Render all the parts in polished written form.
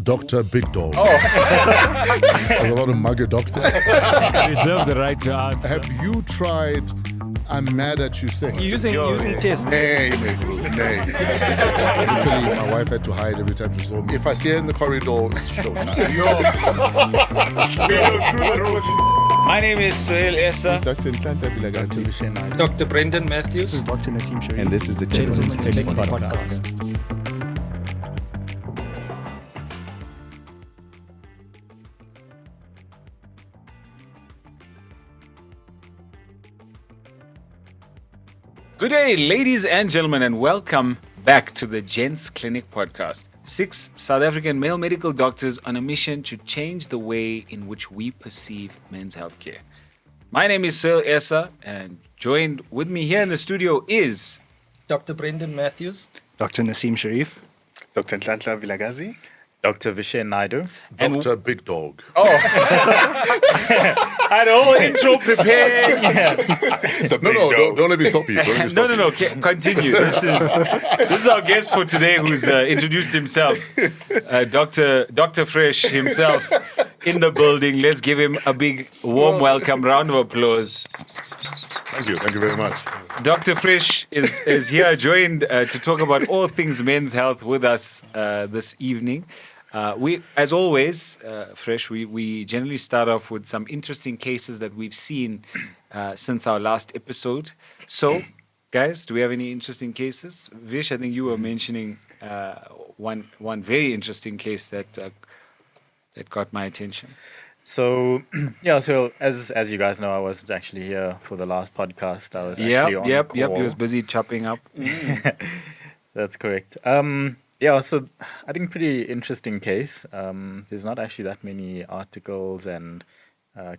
Dr. Big Dog. Oh. There's a lot of mugger doctor. Reserve the right to answer. Have you tried I'm mad at you sex? Using test. Nay, mate. Nay. Literally, my wife had to hide every time she saw me. If I see her in the corridor, it's show. My name is Suhail Essa. Dr. Vilagazi. Dr. Brendan Matthews. Dr. Naseem Sharif. And this is the Gentleman's Clinic Podcast. Good day, ladies and gentlemen, and welcome back to the Gents Clinic Podcast. 6 South African male medical doctors on a mission to change the way in which we perceive men's healthcare. My name is Suhail Essa, and joined with me here in the studio is Dr. Brendan Matthews. Dr. Naseem Sharif. Dr. Untitled Vilagazi. Dr. Vishen Naidu. Dr. Big Dog. I had a whole intro prepared. No, don't let me stop you. Don't let me stop No. Continue. This is our guest for today, who's introduced himself, Dr. Fresh himself, in the building. Let's give him a big, warm welcome, round of applause. Thank you very much. Dr. Fresh is here, joined to talk about all things men's health with us this evening. We, as always, Fresh, we generally start off with some interesting cases that we've seen since our last episode. So, guys, do we have any interesting cases? Vish, I think you were mentioning one very interesting case that got my attention. So, so as you guys know, I was actually here for the last podcast. I was actually on Yep. call. He was busy chopping up. That's correct. So I think pretty interesting case. There's not actually that many articles and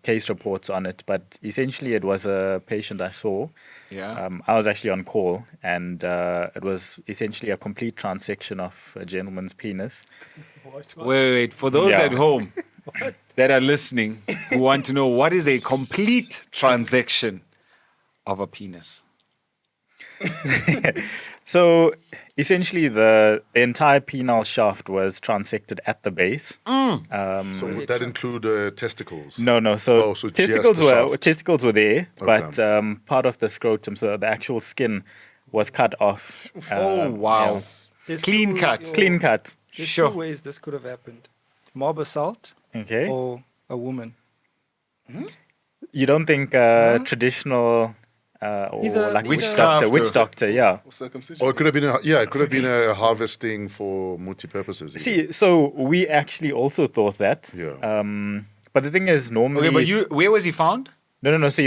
case reports on it, but essentially it was a patient I saw. Yeah. I was actually on call, and it was essentially a complete transection of a gentleman's penis. Wait. For those Yeah. at home that are listening who want to know what is a complete transection of a penis. So essentially the entire penile shaft was transected at the base. So would that include testicles? No. So, So just testicles the shaft. were there, Okay. but part of the scrotum, so the actual skin, was cut off. Oh, wow. There's Clean two- cut. Clean cut. There's Sure. two ways this could have happened. Mob assault Okay. or a woman. You don't think traditional or Either- like witch either- doctor, yeah. Circumcision. Or it could have been a harvesting for multi-purposes. even. See, so we actually also thought that. Yeah. But the thing is, normally. Okay, but where was he found? No. So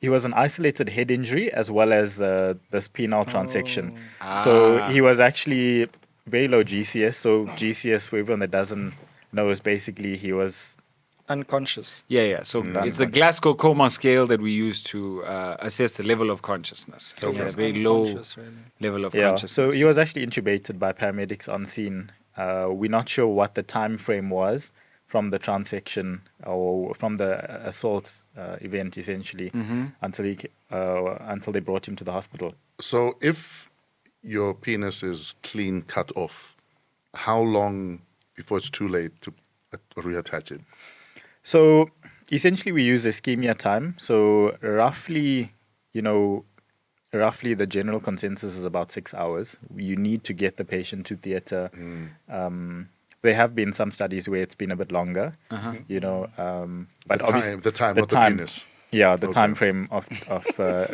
he was an isolated head injury as well as this penile transection. So he was actually very low GCS. So GCS, for everyone that doesn't know, is basically he was. Unconscious. Yeah. So it's the Glasgow Coma scale that we use to assess the level of consciousness. So He a was very low unconscious, really. level of Yeah. consciousness. So he was actually intubated by paramedics on scene. We're not sure what the time frame was from the transection or from the assault event, essentially, until they brought him to the hospital. So if your penis is clean cut off, how long before it's too late to reattach it? So essentially we use ischemia time. So roughly the general consensus is about 6 hours. You need to get the patient to theatre. There have been some studies where it's been a bit longer, but obviously The time, not the penis. Yeah, the Okay. time frame of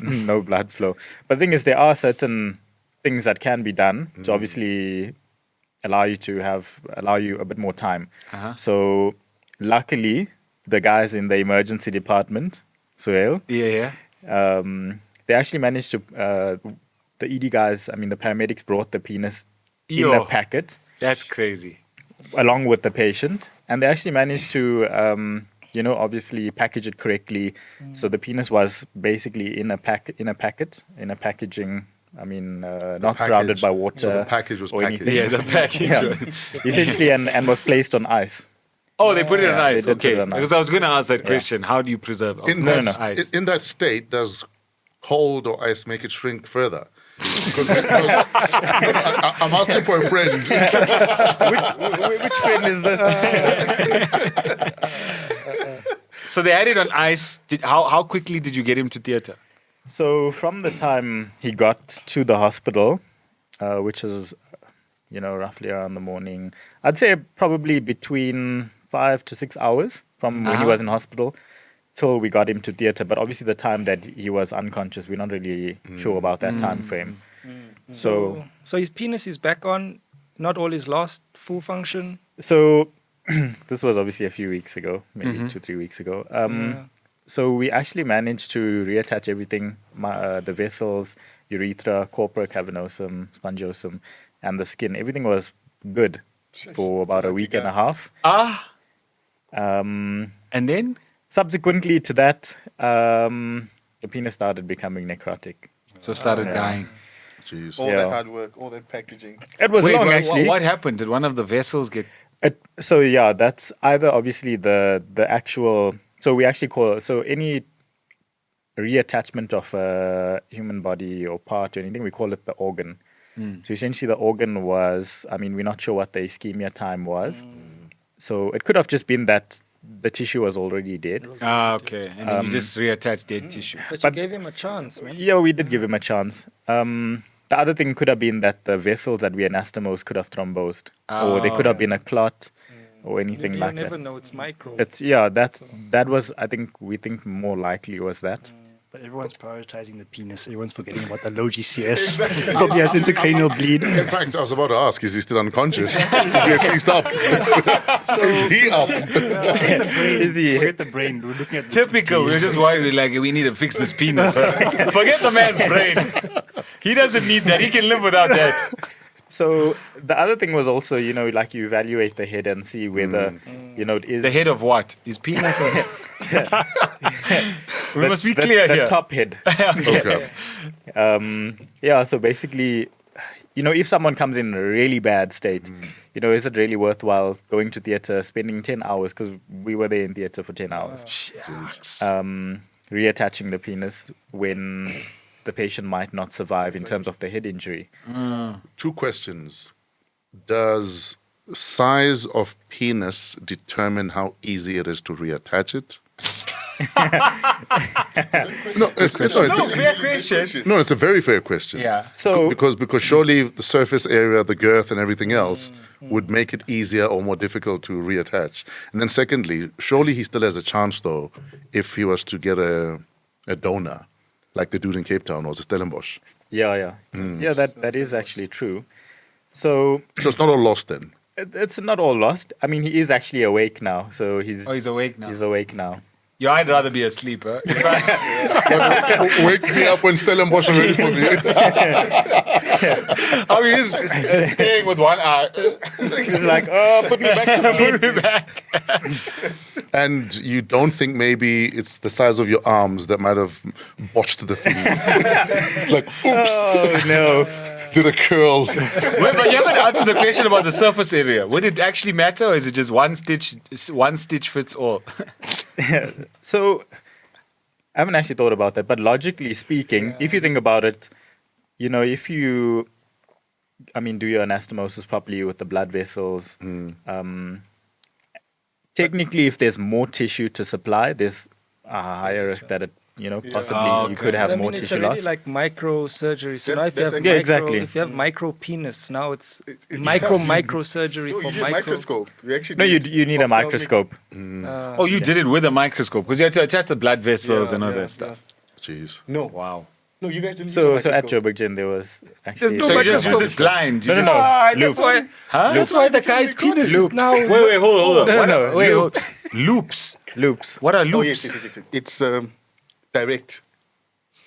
no blood flow. But the thing is, there are certain things that can be done to obviously allow you a bit more time. So luckily, the guys in the emergency department, Suhail, Yeah. they actually managed to. The ED guys, the paramedics brought the penis in Yo. a packet That's crazy. along with the patient, and they actually managed to, obviously package it correctly. So the penis was basically in a packaging. Not surrounded package. by water. So the package was or packaged. anything. Yeah, the package. Yeah. Essentially, and was placed on ice. Oh, they put it on Yeah, ice. they did put Okay. it on ice. Because I was going to ask that question. How do you preserve In No, that no. ice? in that state, does cold or ice make it shrink further? I'm asking for a friend. Which friend is this? So they had it on ice. How quickly did you get him to theatre? So from the time he got to the hospital, which was, roughly around the morning, I'd say probably between 5 to 6 hours from when he was in hospital till we got him to theatre. But obviously the time that he was unconscious, we're not really sure about that time frame. So his penis is back on, not all is lost, full function. So this was obviously a few weeks ago, maybe 2-3 weeks ago. So we actually managed to reattach everything, the vessels, urethra, corpora cavernosum, spongiosum, and the skin. Everything was good for about a week and a half. And then? Subsequently to that, the penis started becoming necrotic. So started dying. Jeez. All Yeah. that hard work, all that packaging. It was long, actually. What happened? Did one of the vessels get... That's either obviously the actual. So we actually so any reattachment of a human body or part or anything, we call it the organ. So essentially the organ was, we're not sure what the ischemia time was. So it could have just been that the tissue was already dead. Okay. And then you just reattached dead tissue. But you gave him a chance, man. Yeah, we did give him a chance. The other thing could have been that the vessels that we anastomosed could have thrombosed, or there could have been a clot, or anything You like never that. know, it's micro. That was, we think more likely was that. But everyone's prioritizing the penis. Everyone's forgetting about the low GCS. Probably has intracranial bleed. In fact, I was about to ask, is he still unconscious? Is he at least up? Is he up? Is he? Forget the brain. We're looking at the Typical. We're just worried, like, we need to fix this penis. Forget the man's brain. He doesn't need that. He can live without that. So the other thing was also, like you evaluate the head and see whether, it is... The head of what? His penis or... We must be clear the here. top head. Okay. So basically, if someone comes in a really bad state, is it really worthwhile going to theatre, spending 10 hours, because we were there in theatre for 10 hours, reattaching the penis when the patient might not survive in terms of the head injury. 2 questions. Does size of penis determine how easy it is to reattach it? Fair question. No, it's a very fair question. Yeah. So Because surely the surface area, the girth, and everything else would make it easier or more difficult to reattach. And then secondly, surely he still has a chance though, if he was to get a donor, like the dude in Cape Town or the Stellenbosch. yeah, that is actually true. So So it's not all lost then. it's not all lost. He is actually awake now. So he's awake now. He's awake now. Yeah, I'd rather be asleep. Huh? Wake me up when Stellenbosch are ready for me. He's staying with one eye. He's like, put me back to sleep. Put me back. And you don't think maybe it's the size of your arms that might have botched the thing? Like, oops, Oh no. did a curl. Wait, but you haven't answered the question about the surface area. Would it actually matter, or is it just one stitch fits all? So I haven't actually thought about that, but logically speaking, if you think about it, if you, do your anastomosis properly with the blood vessels, technically, if there's more tissue to supply, there's a higher risk that it, possibly you could have more it's tissue already loss. like micro surgery. So now if you That's have exactly. if you have micro penis, now it's micro surgery No, for you need a micro. microscope. You actually No, you need a microscope. Oh, you did it with a microscope because you had to attach the blood vessels and all that stuff. Jeez. No, Wow. no, you guys didn't. So use a at microscope. Joburg Gym, there was actually... no So you just use microscope. it blind. You No, no, just- no. That's Loops. why. Huh? That's why the guy's penis is now. Wait, hold on. No, What no, are- wait, loops. loops. Loops. What are Oh loops? yes. It's direct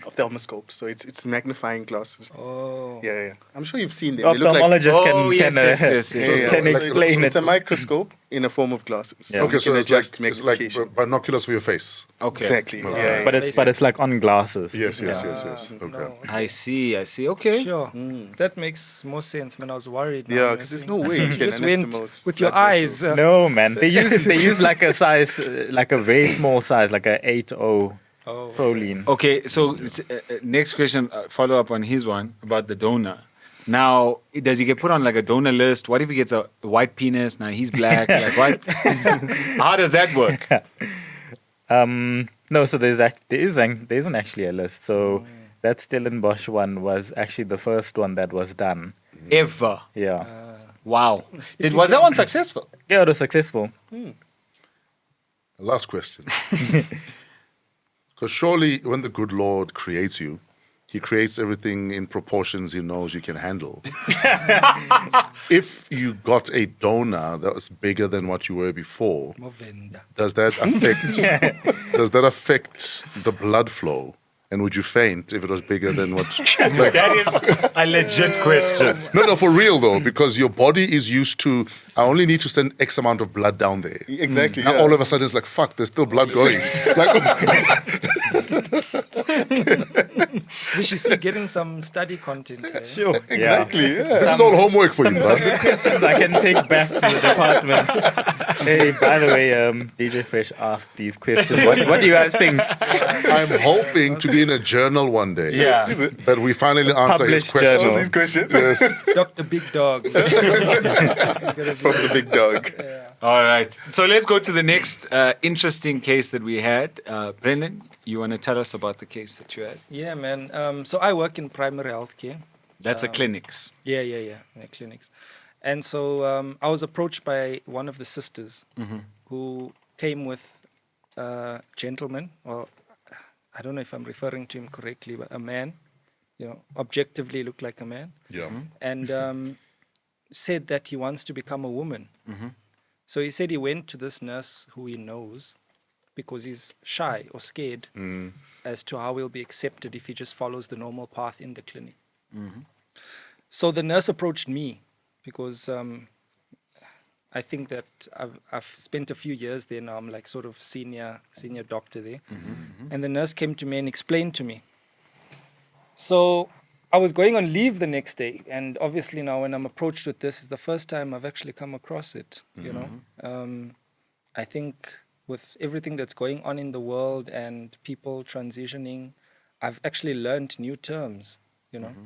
ophthalmoscope. So it's magnifying glasses. Oh. Yeah. I'm sure you've seen them. They look like. Ophthalmologist Oh, yes. Yeah, can yeah. explain It's it. a microscope in a form of glasses. Yeah. Okay, You so can it's like, adjust magnification. binoculars for your face. Okay. Exactly. Yeah. But it's like on glasses. Yes. Okay. No. I see. Okay. Sure. That makes more sense, man. I was worried. now Yeah, when because I there's think- no way you You can just went anastomose with your blood eyes. vessels. No, man. They use like a size, like a very small size, like a 8/0 Oh, proline. Okay, so next question, follow up on his one about the donor. Now, does he get put on like a donor list? What if he gets a white penis? Now he's black. Like what? How does that work? No, so there isn't actually a list. So that Stellenbosch one was actually the first one that was done. Ever? Yeah, Wow. Was that one successful? yeah, it was successful. Last question. Because surely when the good Lord creates you, he creates everything in proportions he knows you can handle. If you got a donor that was bigger than what you were before, Movenda. does that affect the blood flow? And would you faint if it was bigger than what? Like, That is a legit question. no, for real though, because your body is used to. I only need to send X amount of blood down there. Exactly. Now yeah. all of a sudden it's like, fuck, there's still blood going. Like, We should see getting some study content. Eh? Sure. Exactly. Yeah. this is all homework for you, Some bro. good questions I can take back to the department. Hey, by the way, DJ Fresh asked these questions. What do you guys think? I'm hoping to be in a journal one day. Yeah. That we finally answer his Published questions. journal. All these questions Yes. Dr. Big Dog. from the big dog. All right. So let's go to the next interesting case that we had. Brendan, you want to tell us about the case that you had? Yeah, man. So I work in primary healthcare. That's a clinics. Yeah, clinics. And so I was approached by one of the sisters who came with a gentleman, or I don't know if I'm referring to him correctly, but a man, objectively looked like a man, Yeah. and said that he wants to become a woman. So he said he went to this nurse who he knows because he's shy or scared as to how he'll be accepted if he just follows the normal path in the clinic. So the nurse approached me because I think that I've spent a few years there now. I'm like sort of senior doctor there. And the nurse came to me and explained to me. So I was going on leave the next day, and obviously now when I'm approached with this, it's the first time I've actually come across it, I think with everything that's going on in the world and people transitioning, I've actually learned new terms,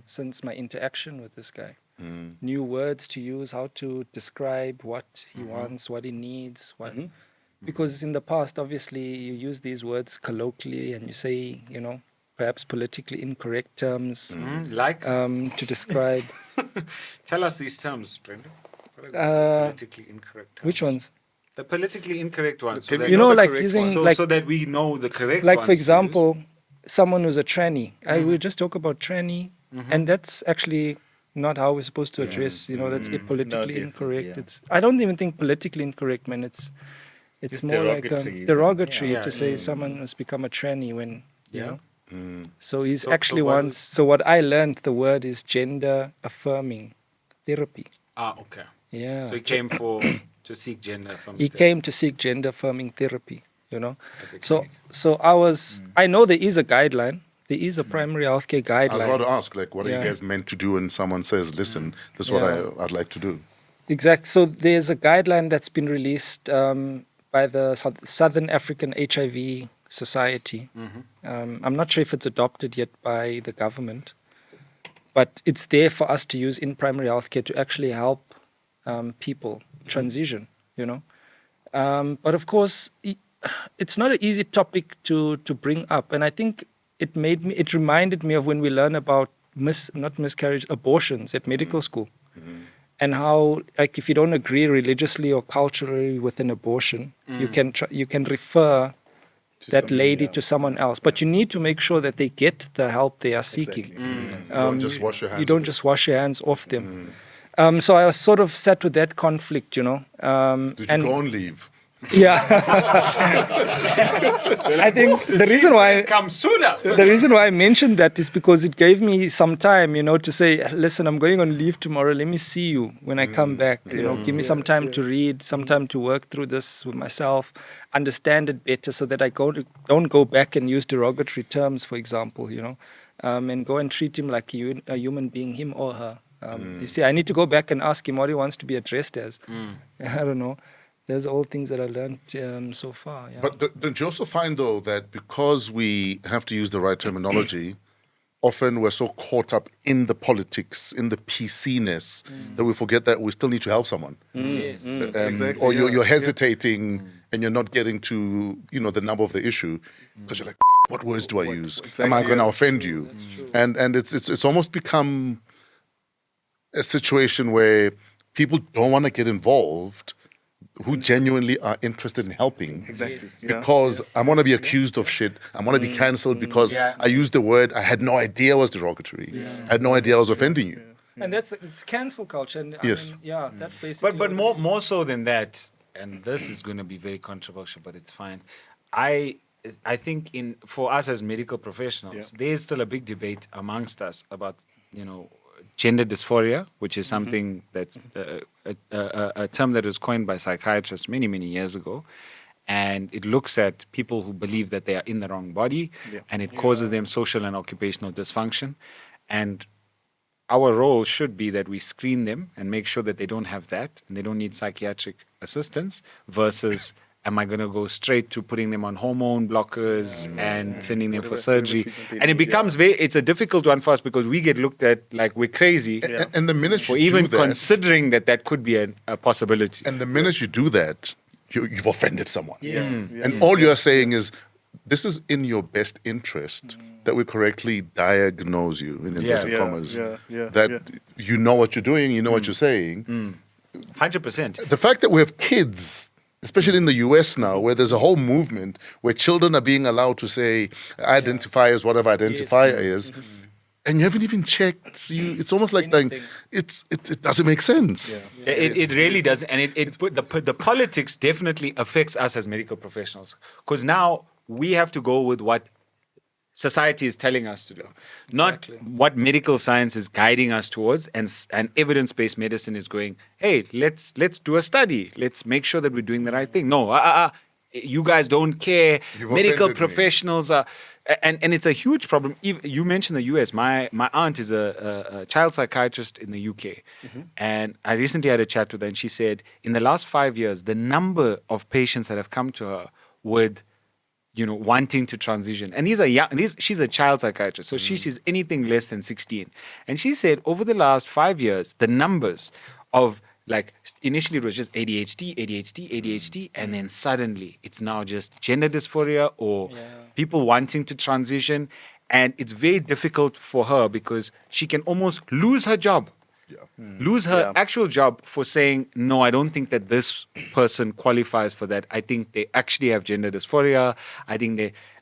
since my interaction with this guy. New words to use, how to describe what he wants, what he needs, because in the past, obviously, you use these words colloquially and you say, perhaps politically incorrect terms Like? to describe. Tell us these terms, Brendan. What are the politically incorrect terms? Which ones? The politically incorrect ones. So Can that, we know the like correct using so, like so that we know the correct like ones for to use. example, someone who's a tranny. I will just talk about tranny, and that's actually not how we're supposed to address. That's politically different, incorrect. yeah. It's I don't even think politically incorrect, man. It's more like derogatory. derogatory Yeah, to say someone has become a tranny when you Yeah. know. So he's So- actually so what wants. So what I learned, the word is gender affirming therapy. Okay. Yeah. So he came to seek gender from He came to seek gender affirming therapy, So I know there is a guideline. There is a primary healthcare I was about guideline. to ask, like, what are you Yeah. guys meant to do when someone says, listen, this is what I'd like to do? Exact. So there's a guideline that's been released by the Southern African HIV Society. I'm not sure if it's adopted yet by the government, but it's there for us to use in primary healthcare to actually help people transition, But of course, it's not an easy topic to bring up. And I think it reminded me of when we learn about not miscarriage, abortions at medical school. And how, like, if you don't agree religiously or culturally with an abortion, you can refer that lady to someone else. But you need to make sure that they get the help they are seeking. Don't just wash your hands You don't of just wash your hands off them. So I was sort of sat with that conflict, Did you and go on leave? yeah, I think the reason why come sooner. the reason why I mentioned that is because it gave me some time, to say, listen, I'm going on leave tomorrow. Let me see you when I come back. Give me some time to read, some time to work through this with myself, understand it better, so that I don't go back and use derogatory terms, for example, and go and treat him like a human being, him or her. You see, I need to go back and ask him what he wants to be addressed as. I don't know. There's all things that I learned so far. Yeah. But don't you also find, though, that because we have to use the right terminology, often we're so caught up in the politics, in the PC-ness, that we forget that we still need to help someone. Yes. Exactly, Or you're yeah. hesitating and you're not getting to, the nub of the issue because you're like, what words do I use? Am I Exactly, going to yeah. offend you? And it's almost become a situation where people don't want to get involved who genuinely are interested in helping. Exactly. Yeah. Because I want to be accused of shit. I want to be cancelled because I used the word I had no idea was derogatory. I had no idea I was offending you. And it's cancel culture. And Yes. that's basically. But what it is. more so than that, and this is going to be very controversial, but it's fine. I think for us as medical professionals, there's still a big debate amongst us about gender dysphoria, which is something that's a term that was coined by psychiatrists many years ago, and it looks at people who believe that they are in the wrong body, and it causes them social and occupational dysfunction, and our role should be that we screen them and make sure that they don't have that and they don't need psychiatric assistance versus am I going to go straight to putting them on hormone blockers and sending them for surgery? treatment And it becomes it's a difficult one for us because we get looked at like we're crazy And the minute for you even do that, considering that could be a possibility. and the minute you do that, you've offended someone. Yes. And all you're saying is, this is in your best interest that we correctly diagnose you, in inverted commas. That you know what you're doing, you know what you're saying. 100%. The fact that we have kids, especially in the US now, where there's a whole movement where children are being allowed to say, identify as whatever identify is, and you haven't even checked. It's almost like Anything. it doesn't make sense. It really does, and the politics definitely affects us as medical professionals because now we have to go with what society is telling us to do, not what medical science is guiding us towards, and evidence-based medicine is going, hey, let's do a study, let's make sure that we're doing the right thing. No, you guys don't care. You've Medical offended me. professionals are. And it's a huge problem. You mentioned the US. My aunt is a child psychiatrist in the UK. And I recently had a chat with her, and she said in the last 5 years, the number of patients that have come to her with, wanting to transition. And these are young. She's a child psychiatrist, so she sees anything less than 16. And she said over the last 5 years, the numbers of initially it was just ADHD, and then suddenly it's now just gender dysphoria or people wanting to transition. And it's very difficult for her because she can almost lose her job, lose her actual job for saying, no, I don't think that this person qualifies for that. I think they actually have gender dysphoria.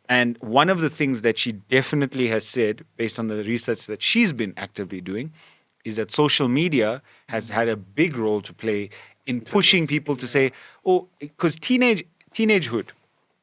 And one of the things that she definitely has said, based on the research that she's been actively doing, is that social media has had a big role to play in pushing people to say, because teenagehood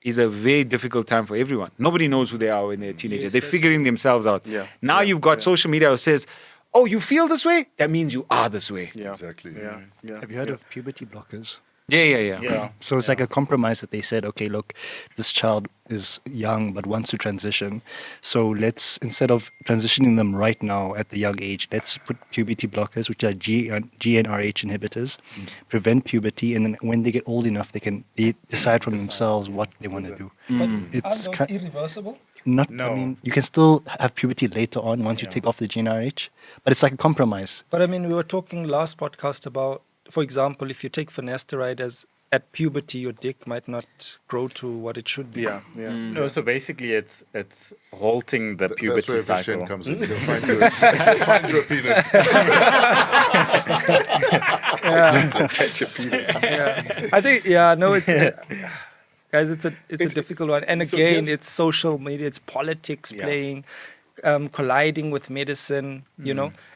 is a very difficult time for everyone. Nobody knows who they are when they're teenagers. They're figuring themselves out. Now you've got social media that says, oh, you feel this way? That means you are this way. Exactly. Have you heard of puberty blockers? Yeah. So it's like a compromise that they said, okay, look, this child is young but wants to transition. So let's, instead of transitioning them right now at the young age, let's put puberty blockers, which are GnRH inhibitors, prevent puberty, and then when they get old enough, they decide from themselves what they want to do. But It's are those irreversible? I mean, you can still have puberty later on once you take off the GnRH, but it's like a compromise. But I mean, we were talking last podcast about, for example, if you take finasteride at puberty, your dick might not grow to what it should be. No, so basically it's halting the puberty That's where cycle. Vishen comes in. He'll find you a penis. Touch your penis. I think, it's guys, it's a difficult one. And so again, yes. it's social media, it's politics playing, colliding with medicine,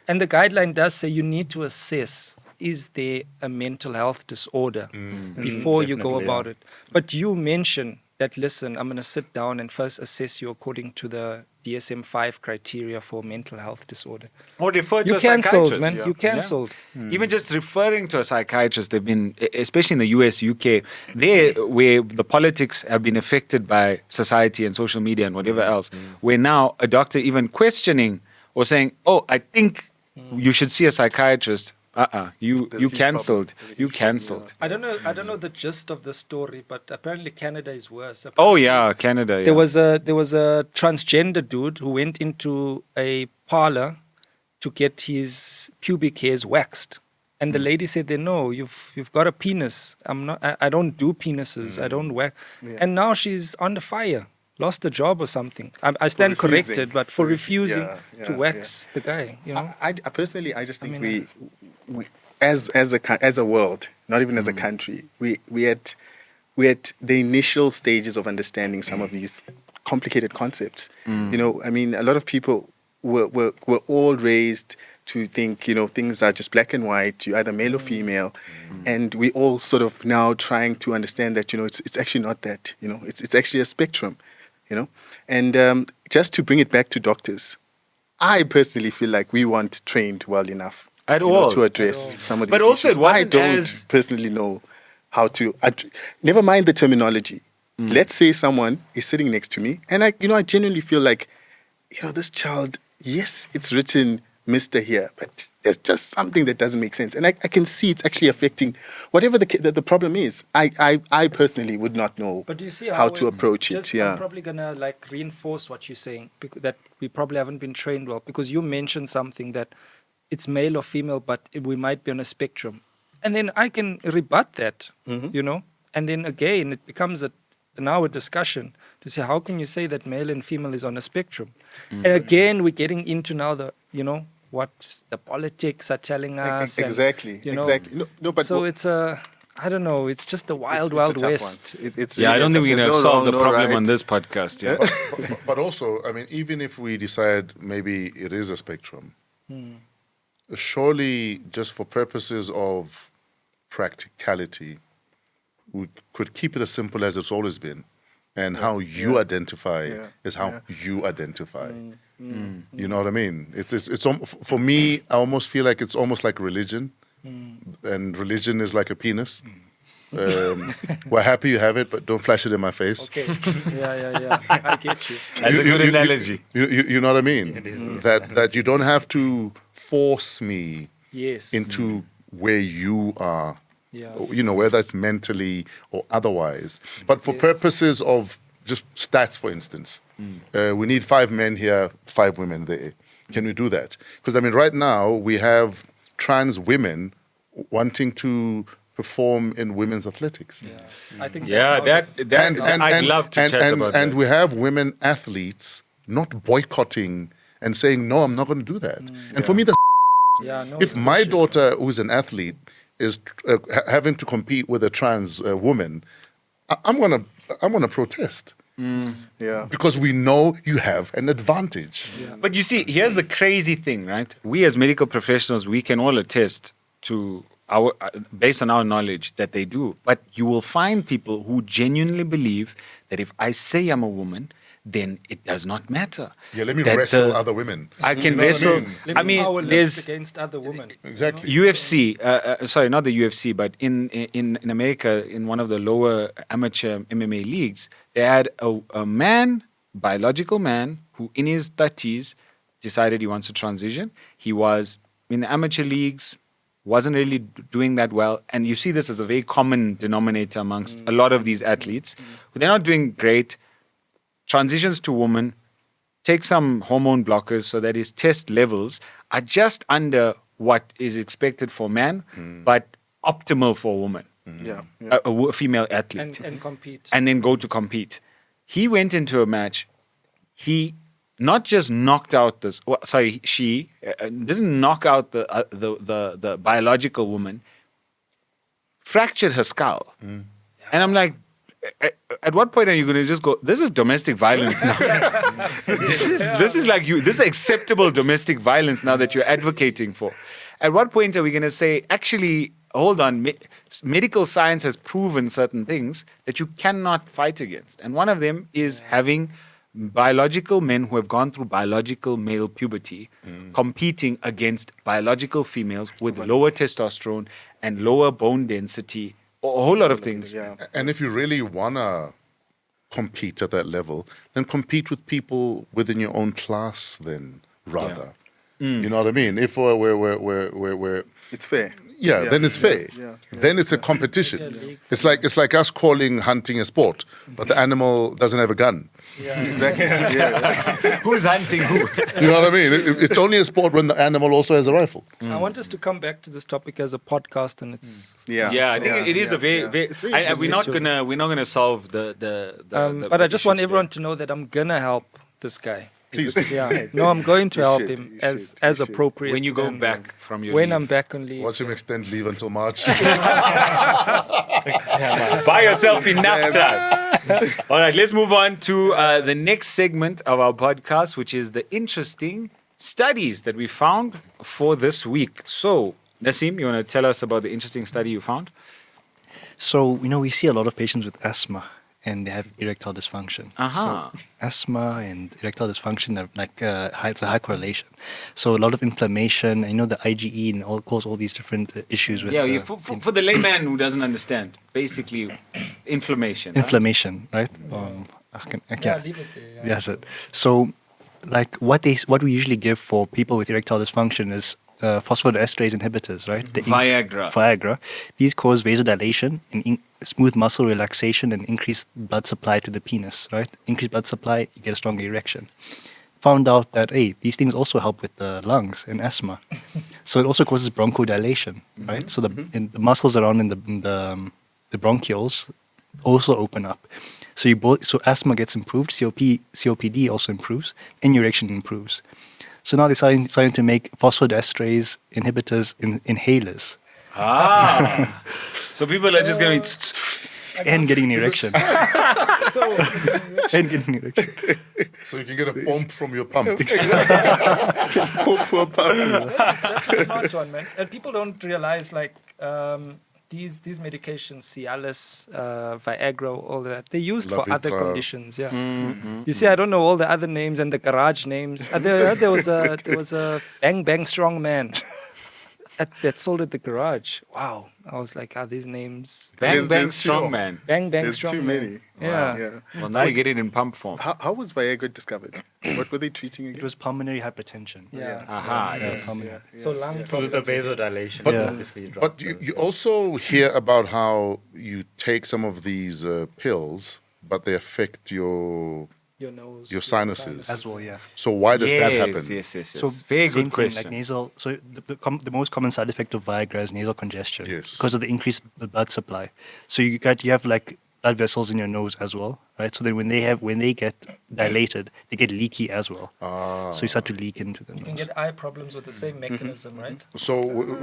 And the guideline does say you need to assess, is there a mental health disorder before you go about it? But you mentioned that, listen, I'm going to sit down and first assess you according to the DSM-5 criteria for mental health disorder. Or refer to You a cancelled, psychiatrist. man. You cancelled. Even just referring to a psychiatrist, they've been, especially in the US, UK, where the politics have been affected by society and social media and whatever else, where now a doctor even questioning or saying, I think you should see a psychiatrist. You There's a huge cancelled. problem. There's a You huge problem, cancelled. I don't know the gist of the story, but apparently Canada is worse. Oh yeah, Canada. Yeah. There was a transgender dude who went into a parlor to get his pubic hairs waxed, and the lady said, "No, you've got a penis. I don't do penises. I don't wax." Yeah. And now she's under fire, lost a job or something. I stand refusing. corrected, but for refusing to yeah, wax the guy, you know. I personally, I just think mean, we as a world, not even as a country, we at the initial stages of understanding some of these complicated concepts. You know, I mean, a lot of people were all raised to think, you know, things are just black and white, you're either male or female, and we all sort of now trying to understand that, you know, it's actually not that, you know, it's actually a spectrum, you know. And just to bring it back to doctors, I personally feel like we weren't trained well enough At you know, all. to address some of these But also issues. it wasn't I don't as- personally know how to. Never mind the terminology. Let's say someone is sitting next to me, and I genuinely feel like, you know, this child. Yes, it's written Mr. here, but there's just something that doesn't make sense, and I can see it's actually affecting whatever the problem is. I personally would not know But do you see how to approach it. just, Yeah. I'm probably gonna like reinforce what you're saying, that we probably haven't been trained well, because you mentioned something that it's male or female, but we might be on a spectrum, and then I can rebut that, you know, and then again it becomes now a discussion to say, how can you say that male and female is on a spectrum? And again, we're getting into now what the politics are telling us. Exactly. And, Exactly. No, but so it's I don't know. It's just the wild, it's a wild tough west. one. It's Yeah, I really don't a think we're tough- going to there's no solve the wrong, no problem on right. this podcast. Yeah. But also, I mean, even if we decide maybe it is a spectrum, surely just for purposes of practicality, we could keep it as simple as it's always been. And how you identify is how you identify. You know what I mean? For me, I almost feel like it's almost like religion. And religion is like a penis. We're happy you have it, but don't flash it in my face. Okay. Yeah. I get you. That's a good analogy. You know what I mean? That you don't have to force me Yes. into where you are. Yeah. You know, whether it's mentally or otherwise. But for Yes. purposes of just stats, for instance, we need 5 men here, 5 women there. Can we do that? Because, I mean, right now we have trans women wanting to perform in women's athletics. Yeah. I think Yeah, that's I'd love to chat about and that. we have women athletes not boycotting and saying, no, I'm not going to do that. And for me, that's no, if my daughter, who's an athlete, is having to compete with a trans woman, I'm gonna protest Yeah. because we know you have an advantage. But you see, here's the crazy thing, right? We as medical professionals, we can all attest to our, based on our knowledge, that they do. But you will find people who genuinely believe that if I say I'm a woman, then it does not matter. Yeah, let me That wrestle the- other women. I can You know what I wrestle. mean? I mean, power lift there's against other women. Exactly. UFC. Sorry, not the UFC, but in America, in one of the lower amateur MMA leagues, they had a man, biological man, who in his 30s decided he wants to transition. He was in the amateur leagues, wasn't really doing that well, and you see this as a very common denominator amongst a lot of these athletes. They're not doing great. Transitions to woman, take some hormone blockers so that his test levels are just under what is expected for man, but optimal for a woman, Yeah. a female athlete, And compete. and then go to compete. He went into a match. He not just knocked out this. She didn't knock out the biological woman. Fractured her skull, and I'm like, at what point are you going to just go, this is domestic violence now? this is like you, this is acceptable domestic violence now that you're advocating for. At what point are we going to say, actually, hold on, medical science has proven certain things that you cannot fight against. And one of them is having biological men who have gone through biological male puberty competing against biological females with lower testosterone and lower bone density, a whole lot of things. Yeah. And if you really wanna compete at that level, then compete with people within your own class. Then rather, you know what I mean. If we're It's fair. Yeah, then it's fair. Yeah. Then it's a competition. It's like us calling hunting a sport, but the animal doesn't have a gun. Exactly. Yeah. Who's hunting who? You know what I mean? It's only a sport when the animal also has a rifle. I want us to come back to this topic as a podcast, and it's Yeah. Yeah, I think it is a very, very. It's very We're interesting not too. gonna solve the but I just want issues everyone to know that I'm gonna help this guy. Please. Yeah, no, I'm going to You help should, him you as should, you should. appropriate. when you go and back from your when leave. I'm back on leave. Watch him extend leave until March. Buy yourself enough time. All right, let's move on to the next segment of our podcast, which is the interesting studies that we found for this week. So, Nassim, you want to tell us about the interesting study you found? So, we see a lot of patients with asthma and they have erectile dysfunction. Uh-huh. So, asthma and erectile dysfunction are like it's a high correlation. So, a lot of inflammation, the IgE and cause all these different issues with for the layman who doesn't understand, basically inflammation. huh? inflammation, right? I Yeah, can't. leave it there. Yeah. That's it. So, like what we usually give for people with erectile dysfunction is phosphodiesterase inhibitors, right? Viagra. These cause vasodilation and smooth muscle relaxation and increased blood supply to the penis, right? Increased blood supply, you get a stronger erection. Found out that these things also help with the lungs and asthma. So it also causes bronchodilation, right? So the muscles around in the bronchioles also open up. So asthma gets improved, COPD also improves, and your erection improves. So now they're starting to make phosphodiesterase inhibitors inhalers Ah. So people are just going and getting an erection. And getting an erection. So you can get a pump from your pump. Hope for a partner. That's a smart one, man. And people don't realize these medications, Cialis, Viagra, all that, they're used for other Lavitra. conditions. Yeah. You see, I don't know all the other names and the garage names. There was a Bang Bang Strong Man that sold at the garage. Wow. I was like, these names. Bang Bang There's Strong two. Man. Bang Bang There's Strong too Man. many. Yeah. Yeah. Well, now you get it in pump form. How was Viagra discovered? What were they treating again? It was pulmonary hypertension. Yeah. Aha, yes. So lung Because of the problems. vasodilation, But- obviously. But you also hear about how you take some of these pills, but they affect your Your nose. your sinuses. As well, yeah. So why does that happen? Yes. So Very same good thing, question. like nasal. So the most common side effect of Viagra is nasal congestion. Yes. Because of the increased blood supply. So you have like blood vessels in your nose as well, right? So then when they get dilated, they get leaky as well. So you start to leak into the You can nose. get eye problems with the same mechanism, right? So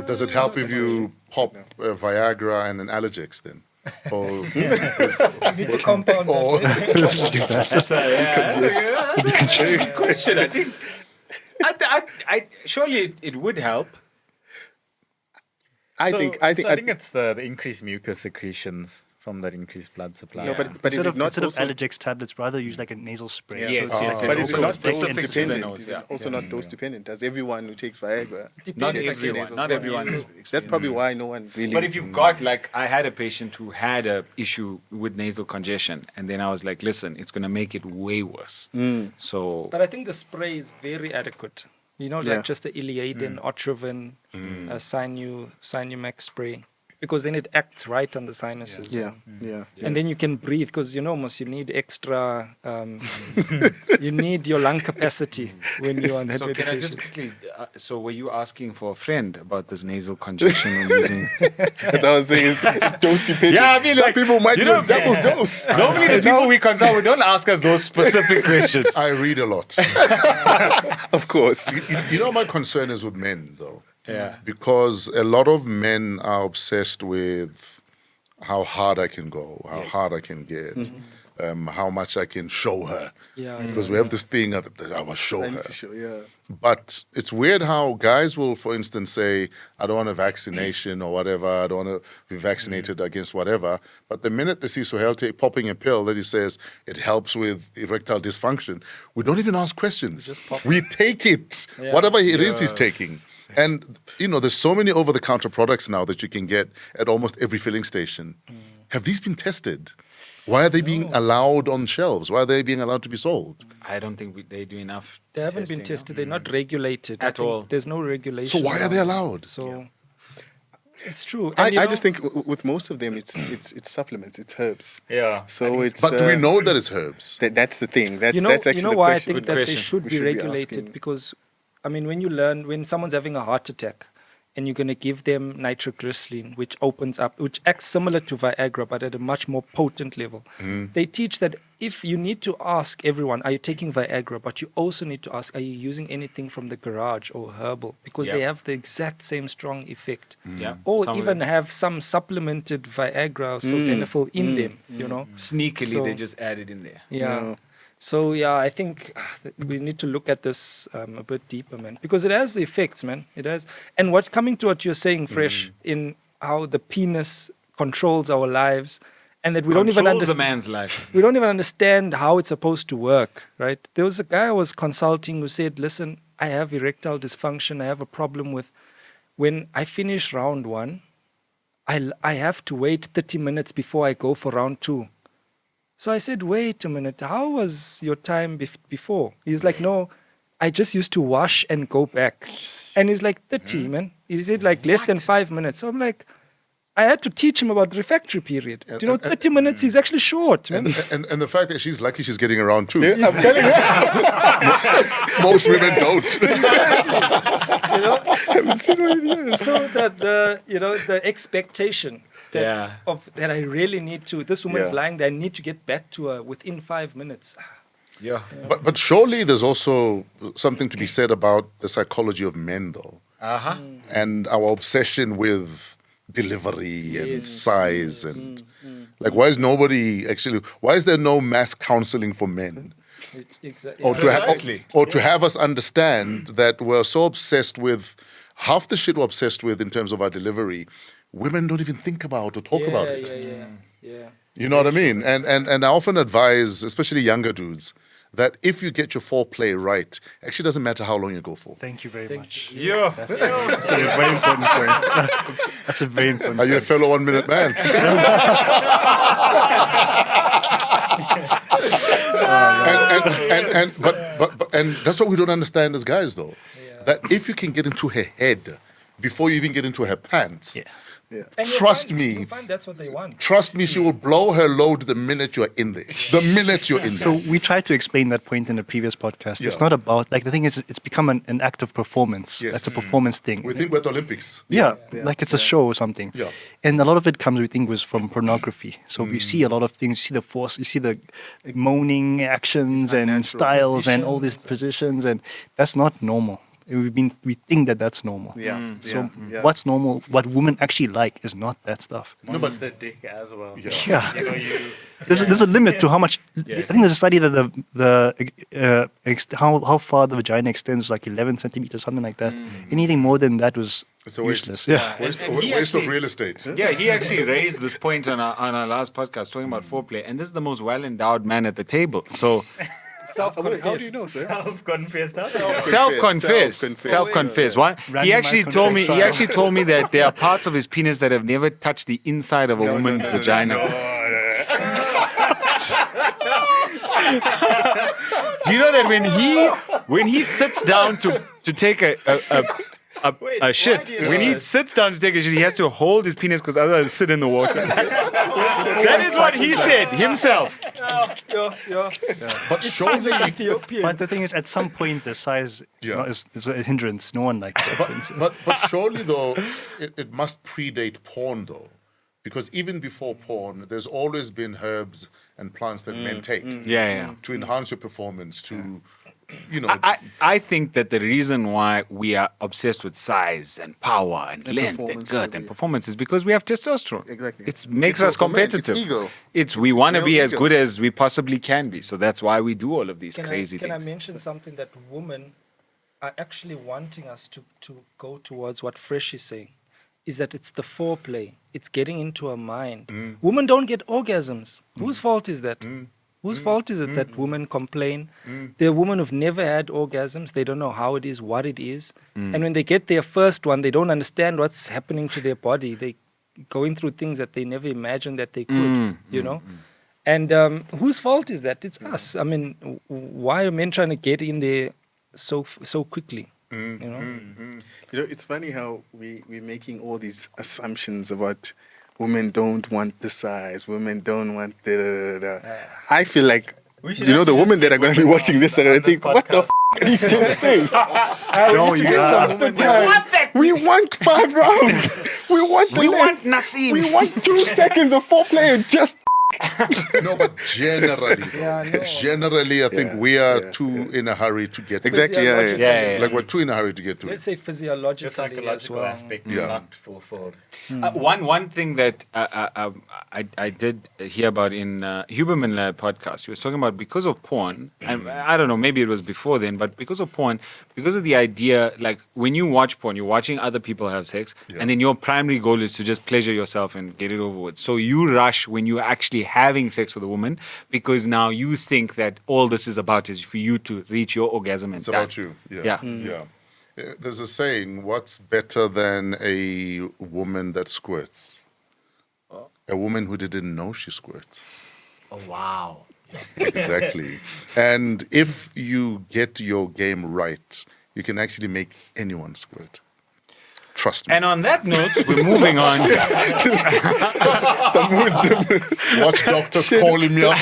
does it help if you pop Viagra and an Allergex then? Or You need to compound Or- that. That's a good question. I think. I surely it would help. I think it's the increased mucus secretions from that increased blood supply. no, but is Instead it not of also, Allergex tablets, rather use like a nasal spray. Yes, So yes, but yes. is it Also not dose specific to the dependent? nose, Is yeah. it also not dose dependent? Does everyone who takes Viagra? Not Depends, I everyone. guess. Not everyone. That's probably why no one really. But if you've got I had a patient who had a issue with nasal congestion, and then I was like, listen, it's gonna make it way worse. So But I think the spray is very adequate. Like Yeah. just the Iliadin, Otrivin, Sinumax spray. Because then it acts right on the sinuses. yeah. And then you can breathe because almost you need extra, you need your lung capacity when you're on that So can I medication. just quickly? So were you asking for a friend about this nasal congestion when using? As I was saying, it's dose dependent. Yeah, I mean, some like, people might you do know, double dose. Normally, the people we consult with don't ask us those specific questions. I read a lot. Of course. You know, my concern is with men, though. Yeah. Because a lot of men are obsessed with how hard I can go, how hard I can get, how much I can show her. Yeah. Because we have this thing of I must show I her. need to show, yeah. But it's weird how guys will, for instance, say, I don't want a vaccination or whatever, I don't want to be vaccinated against whatever. But the minute they see Sohail popping a pill that he says it helps with erectile dysfunction, we don't even ask questions. We take it, whatever it is he's taking. And, there's so many over-the-counter products now that you can get at almost every filling station. Have these been tested? Why are they being allowed on shelves? Why are they being allowed to be sold? I don't think they do enough. They haven't been testing, tested. They're not regulated. I At think all. There's no regulation. So why are they around. allowed? So It's true. I And, you know, just think with most of them, it's supplements, it's herbs. Yeah. So it's. But do we know that it's herbs? That's the thing. That's you know, that's actually you know the why question. I think Good that they question. should We be should be regulated asking. because, I mean, when someone's having a heart attack and you're going to give them nitroglycerin, which acts similar to Viagra, but at a much more potent level. They teach that if you need to ask everyone, are you taking Viagra? But you also need to ask, are you using anything from the garage or herbal? Because they Yeah. have the exact same strong effect. Yeah. Or Some of even them. have some supplemented Viagra or sildenafil in them, you know? Sneakily, So- they just add it in there. Yeah. So yeah, I think that we need to look at this a bit deeper, man, because it has effects, man. It has. And coming to what you're saying, Fresh, in how the penis controls our lives, and that we don't even Controls a understand. man's life. We don't even understand how it's supposed to work, right? There was a guy I was consulting who said, "Listen, I have erectile dysfunction. I have a problem with when I finish round one, I have to wait 30 minutes before I go for round two." So I said, wait a minute, how was your time before? He's like, no, I just used to wash and go back. And he's like, 30, man. He said like less than 5 minutes. So I'm like, I had to teach him about refractory period. Do you know, 30 minutes is actually short, man. And the fact that she's lucky she's getting around too. I'm telling you. Most women don't. You know? So that the expectation that I really need to, this woman's Yeah. lying there, I need to get back to her within 5 minutes. Yeah. But surely there's also something to be said about the psychology of men, though, Uh-huh. and our obsession with delivery and size and like, why is there no mass counseling for men? Exactly. Or Precisely. to have us understand that we're so obsessed with half the shit we're obsessed with in terms of our delivery, women don't even think about or talk about it. Yeah. You know what I mean? And I often advise, especially younger dudes, that if you get your foreplay right, actually doesn't matter how long you go for. Thank you very much. Yeah. That's a very important point. That's a very important Are you a point. fellow 1 minute man? And that's what we don't understand as guys, though. That if you can get into her head before you even get into her pants, And you'll Trust find- me. you'll find that's what they want. trust me, she will blow her load the minute you're in there. The minute you're in there. So we tried to explain that point in a previous podcast. It's Yeah. not about, like, the thing is, it's become an act of performance. Yes. That's a performance thing. we think we're at the Olympics. Yeah, like it's a show or something. Yeah. And a lot of it comes, we think, was from pornography. So we see a lot of things. You see the force, you see the moaning actions and Unnatural styles and all these positions, and that's not normal. We think that that's normal. Yeah. So yeah. what's normal? What women actually like is not that stuff. No, but Monster dick as well. Yeah. You know, you. There's a limit to how much. I think there's a study that how far the vagina extends, like 11 centimeters, something like that. Anything more than that was It's a waste. useless. Yeah. waste, And he waste of actually- real estate. Yeah, he actually raised this point on our last podcast talking about foreplay, and this is the most well-endowed man at the table. So Self-confessed. How do you know, sir? Self-confessed. self-confessed. One, he Randomized actually control told me. He trial. actually told me that there are parts of his penis that have never touched the inside of a woman's vagina. Do you know that when he sits down to take a shit, when he sits down to take a shit, he has to hold his penis because otherwise he'll sit in the water. That is what he said himself. But surely, But the thing is, at some point, the size is a hindrance. No one likes that. but surely though, it must predate porn though, because even before porn, there's always been herbs and plants that men take Yeah. to enhance your performance. You know, I think that the reason why we are obsessed with size and power and length and performance, girth and performance is because we have testosterone. Exactly. It makes It's us also men, it's competitive. ego. We want to male be as ego. good as we possibly can be. So that's why we do all of these crazy Can I things. mention something that women are actually wanting us to go towards what Fresh is saying? Is that it's the foreplay. It's getting into our mind. Women don't get orgasms. Whose fault is that? Whose fault is it that women complain? There are women who've never had orgasms. They don't know how it is, what it is. And when they get their first one, they don't understand what's happening to their body. They going through things that they never imagined that they could, you know? And whose fault is that? It's us. I mean, why are men trying to get in there so quickly? You know? You know, it's funny how we're making all these assumptions about women don't want the size, women don't want the. I feel like, you know, the women that are going to be watching this are going to think, what the f did he just say? No, you Half the time, we want 5 rounds. We want the length. Nasim. We want 2 seconds of foreplay and just. No, but generally, Yeah, no. generally, I think we are too in a hurry to get to Exactly. Physiologically, Like we're too in a hurry to get to Let's it. say physiologically as well. aspect Yeah. is not fulfilled. One thing that I did hear about in Huberman podcast, he was talking about because of porn, and I don't know, maybe it was before then, but because of porn, because of the idea, like when you watch porn, you're watching other people have sex, and then your primary goal is to just pleasure yourself and get it over with. So you rush when you're actually having sex with a woman because now you think that all this is about is for you to reach your orgasm and It's about you. Yeah. Yeah. There's a saying, what's better than a woman that squirts? A woman who didn't know she squirts. Oh, wow. Exactly. And if you get your game right, you can actually make anyone squirt. Trust me. And on that note, we're moving on. Some wisdom. Watch doctors calling me up.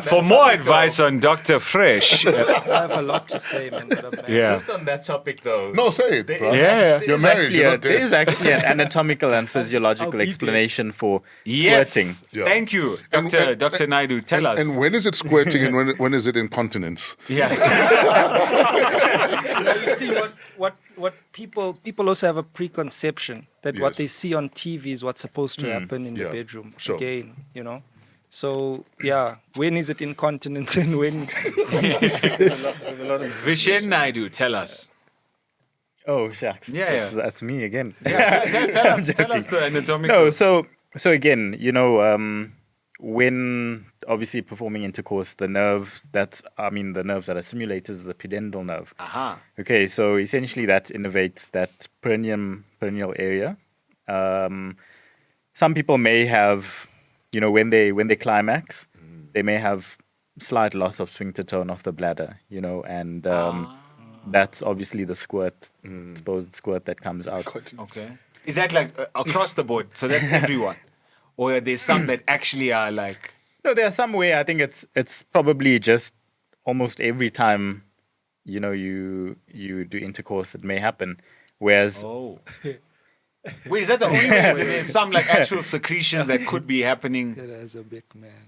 For more advice on Dr. Fresh. I have a lot to say, man. But I'm married. Yeah. Just on that topic, though. No, say it, bro. Yeah. You're married. You're not There dead. is actually an anatomical and physiological beat it. explanation for Yes. squirting. Yeah. Thank you, And- Dr. Naidu. Tell us. And when is it squirting and when is it incontinence? Yeah. You see what people also have a preconception that what Yes. they see on TV is what's supposed to happen in the Yeah, bedroom sure. again, you know. So yeah, when is it incontinence and when? Vishen Naidu, tell us. Oh, shucks. Yeah. That's me again. Tell us the anatomical. No, so again, you know, when obviously performing intercourse, the nerves that are simulators is the pudendal nerve. Aha. Okay, so essentially that innervates that perineal area. Some people may have, you know, when they climax, they may have slight loss of sphincter tone of the bladder, you know, and that's obviously the squirt, supposed squirt that comes out. Okay. Is that like across the board? So that's everyone? Or are there some that actually are like... No, there are some way. I think it's probably just almost every time, you know, you do intercourse, it may happen. Whereas Oh. Wait, is that the only way? Is there some like actual secretions that could be happening? That as a big man.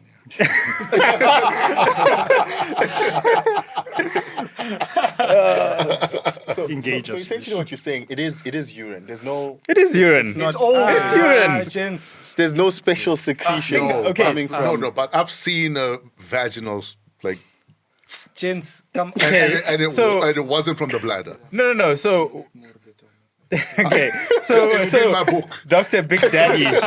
So Engage us. essentially what you're saying, it is urine. There's no. it is urine. It's not. It's urine. Gents. There's no special secretion coming from. No, but I've seen vaginals like, Gents, come. and So- it wasn't from the bladder. No. So okay. It's in my book. Dr. Big Daddy. Wait.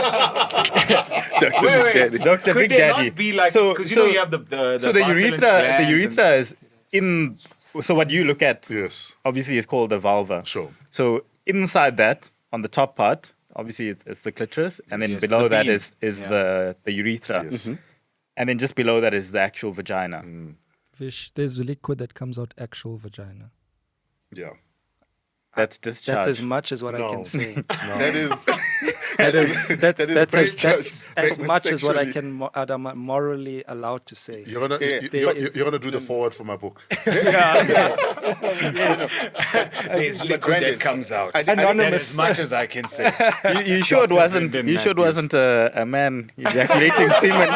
Dr. Could Big they Daddy. not be like... Because you know you have the so the Bartholin's urethra glands is in. So what you look at Yes, obviously is called the vulva. sure. So inside that, on the top part, obviously it's the clitoris, and then Yes, below the that beam. is Yeah. the urethra, Yes. and then just below that is the actual vagina. Fish, there's liquid that comes out actual vagina. Yeah. That's discharge. That's as much as what I No. can say. That is. That's as very much as what I sexually- can I'm morally allowed to say. You're gonna Yeah. you're gonna do the forward for my book. There's liquid that comes out. Anonymous. As much as I can say. You sure it Dr. wasn't? Brendan You sure it Matthews. wasn't a man ejaculating semen?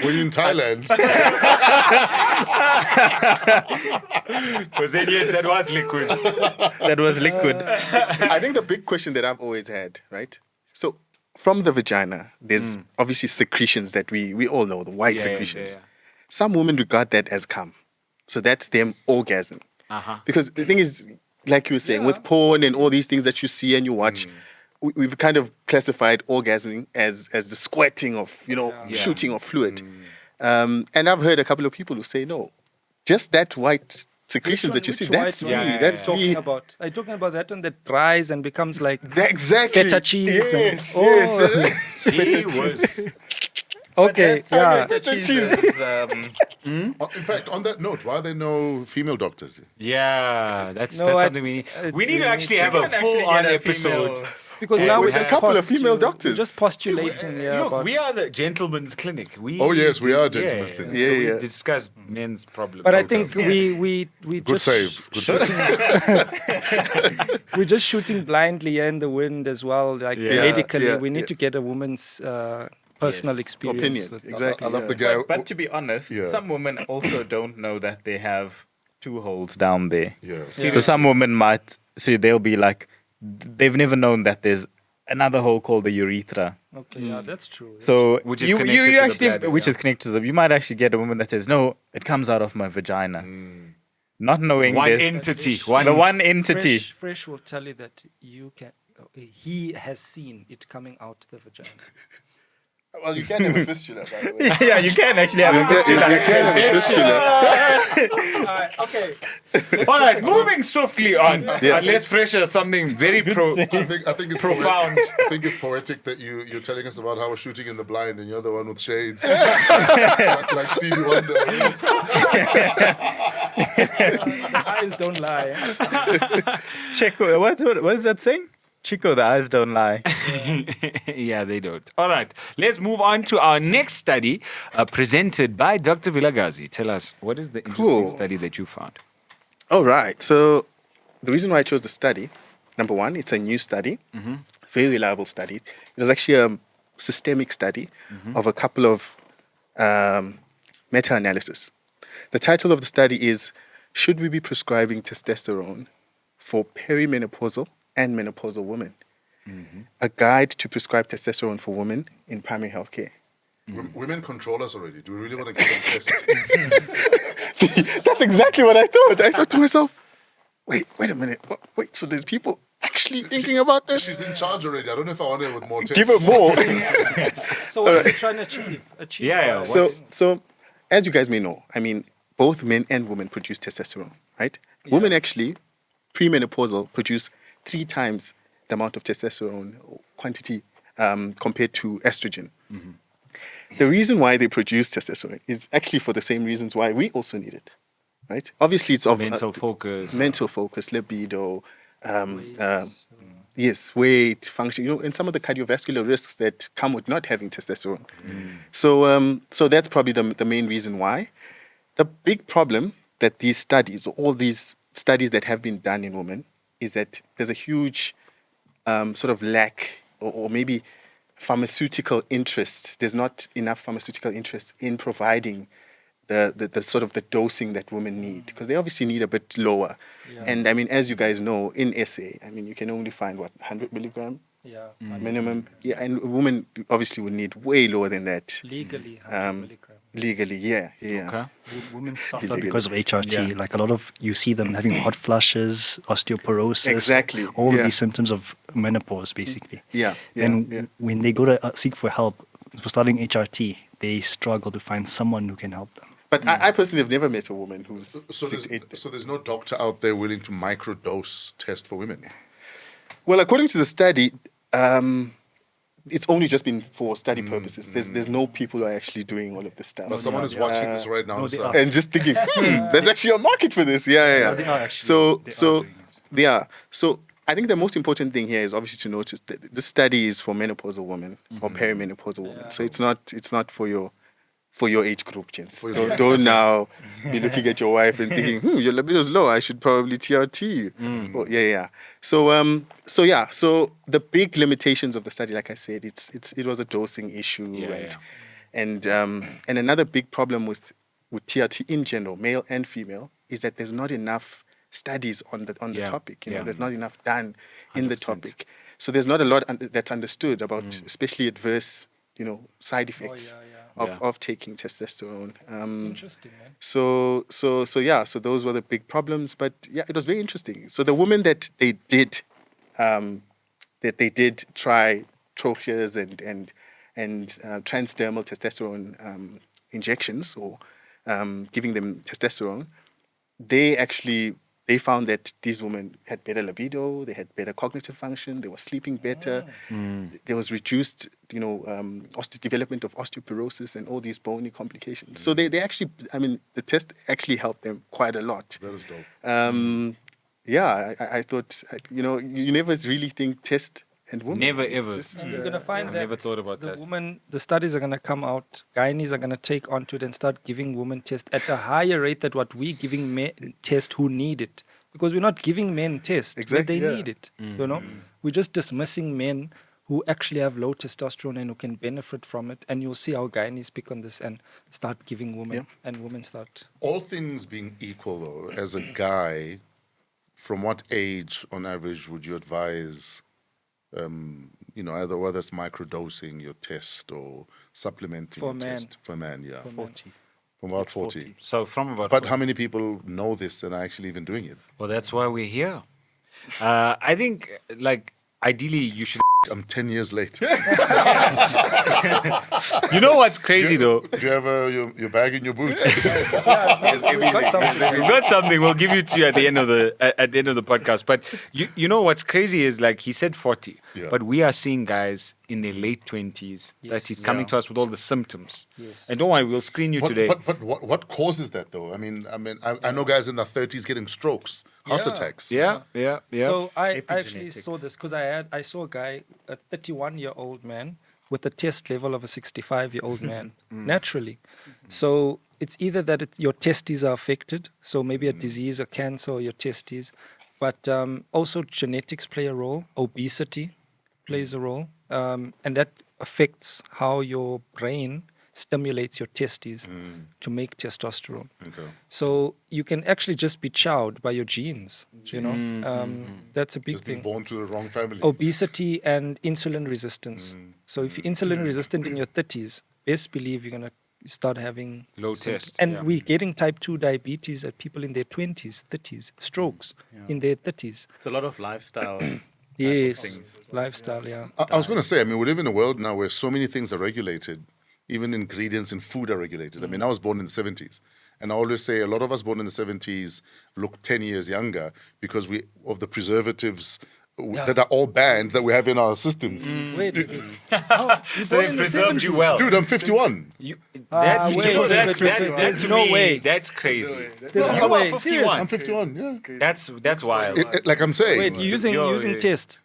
Were you in Thailand? Because then, yes, that was liquid. That was liquid. I think the big question that I've always had, right? So from the vagina, there's obviously secretions that we all know, the white secretions. Some women regard that as cum. So that's them orgasm. Because the thing is, like you were saying, with porn and all these things that you see and you watch, we've kind of classified orgasming as the squirting of, you know, shooting of fluid. And I've heard a couple of people who say, no, just that white secretions that you see, that's me. That's talking me. about. Are you talking about that one that dries and becomes like Exactly. feta cheese? Yes, and, yes. He was... Okay, yeah. In fact, on that note, why are there no female doctors? Yeah, that's No, something we need. it's We need to really actually need have to- a full-on episode. Because Yeah, now we we're have just a couple of female doctors. We're just postulating. Look, about, we are the gentleman's clinic. Oh, yes, we are gentlemen's clinic. Yeah, so yeah. we discuss men's problems. But I think we Good just save. Good save. we're just shooting blindly in the wind as well. Like Yeah. medically, Yeah, we need yeah. to get a woman's personal Yes. experience. Opinion. with- Exactly. I love yeah. the guy. But to be honest, Yeah. some women also don't know that they have two holes down there. Yeah. So some women might, so they'll be like, they've never known that there's another hole called the urethra. Okay, yeah, that's true. So Which is you connected to the actually, bladder, which yeah. is connected to the, you might actually get a woman that says, no, it comes out of my vagina. Not knowing one this. entity. The one entity. Fresh will tell you that you can. He has seen it coming out the vagina. Well, you can have a fistula, by the way. Yeah, you can actually have a You fistula. can have a fistula. Okay. All right, moving swiftly on. Unless Fresh has something very I think it's profound. I think it's poetic that you're telling us about how we're shooting in the blind and you're the one with shades, like Stevie Wonder. Eyes don't lie. Chico, what is that saying? Chico, the eyes don't lie. Yeah, they don't. All right, let's move on to our next study presented by Dr. Vilagazi. Tell us, what is the interesting Cool. study that you found? All right. So the reason why I chose the study, number one, it's a new study, very reliable study. It was actually a systemic study of a couple of meta-analysis. The title of the study is, Should We Be Prescribing Testosterone for Perimenopausal and Menopausal Women? A guide to prescribe testosterone for women in primary health care. Women control us already. Do we really want to get them tested? See, that's exactly what I thought. I thought to myself, wait a minute. Wait, so there's people actually thinking about this? She's in charge already. I don't know if I want her with more tests. Give her more. So what are you trying to achieve? Yeah, So, as you guys may know, I mean, both men and women produce testosterone, right? Women actually, premenopausal, produce 3 times the amount of testosterone quantity compared to estrogen. The reason why they produce testosterone is actually for the same reasons why we also need it, right? Obviously, it's of mental focus, libido, yes, weight, function, and some of the cardiovascular risks that come with not having testosterone. So that's probably the main reason why. The big problem that these studies, or all these studies that have been done in women, is that there's a huge sort of lack, or maybe pharmaceutical interest. There's not enough pharmaceutical interest in providing the sort of the dosing that women need, because they obviously need a bit lower. And I mean, as you guys know, in SA, I mean, you can only find 100 milligram minimum. Yeah, and a woman obviously would need way lower than that. Legally, 100 milligram. Legally, yeah. Okay. Women suffer because of HRT. Like a lot of, you see them having hot flushes, osteoporosis. Exactly, All yeah. of these symptoms of menopause, basically. Yeah, And when they go to seek for help for starting HRT, they struggle to find someone who can help them. But I personally have never met a woman who's So 6'8". there's no doctor out there willing to microdose test for women. Well, according to the study, it's only just been for study purposes. There's no people who are actually doing all of this stuff. But someone is watching this right now. they so- are. And just thinking, there's actually a market for this. Yeah. they are actually. So They are doing it. they are. So I think the most important thing here is obviously to notice that this study is for menopausal women or perimenopausal women. So it's not for your age group, gents. Don't now be looking at your wife and thinking, your libido is low. I should probably TRT you. Well, yeah. So the big limitations of the study, like I said, it was a dosing issue, and another big problem with TRT in general, male and female, is that there's not enough studies on the topic. There's not enough done in the topic. So there's not a lot that's understood about, especially adverse, side effects of taking testosterone. Interesting, man. So those were the big problems. But yeah, it was very interesting. So the women that they did try Troches and transdermal testosterone injections, or giving them testosterone, they found that these women had better libido, they had better cognitive function, they were sleeping better, there was reduced development of osteoporosis and all these bony complications. So they actually, I mean, the test actually helped them quite a lot. That is dope. Yeah, I thought, you never really think test and women. Never, It's ever. just, And you're going to find I that never thought about that. the studies are going to come out, gynaes are going to take onto it and start giving women tests at a higher rate than what we're giving men tests who need it. Because we're not giving men tests Exactly, where they yeah. need it, We're just dismissing men who actually have low testosterone and who can benefit from it. And you'll see how gynaes pick on this and start giving women, and women start. All things being equal, though, as a guy, from what age, on average, would you advise, either whether it's microdosing your test or supplementing For your men. test? For men, yeah. For men. From about 40. So from about. But how many people know this and are actually even doing it? Well, that's why we're here. I think, ideally, you should. I'm 10 years late. You know what's crazy though? Do you have your bag in your boot? We've got something. We've got something. We'll give you to you at the end of the podcast. But you know what's crazy is he said 40, Yeah. but we are seeing guys in their late 20s that he's coming to us with all the symptoms. Yes. And don't worry, we'll screen you today. But what causes that though? I know guys in their 30s getting strokes, heart Yeah. attacks. Yeah. So I actually saw this because I saw a guy, a 31-year-old man, with a test level of a 65-year-old man, naturally. So it's either that your testes are affected, so maybe a disease or cancer or your testes, but also genetics play a role, obesity plays a role, and that affects how your brain stimulates your testes to make testosterone. Okay. So you can actually just be chowed by your genes, That's a big Just being thing. born to the wrong family. Obesity and insulin resistance. So if you're insulin resistant in your 30s, best believe you're going to start having Low symptoms. test, And yeah. we're getting type 2 diabetes at people in their 20s, 30s, strokes in their 30s. It's a lot of lifestyle. Yes, lifestyle, yeah. I was going to say, we live in a world now where so many things are regulated. Even ingredients in food are regulated. I was born in the 70s. And I always say a lot of us born in the 70s look 10 years younger because of the preservatives that are all banned that we have in our systems. Wait, So they preserved you well. Dude, I'm 51. There's no way. That's crazy. There's no way. 51. Seriously. I'm 51, yeah. That's wild. Like I'm saying. Wait, using test.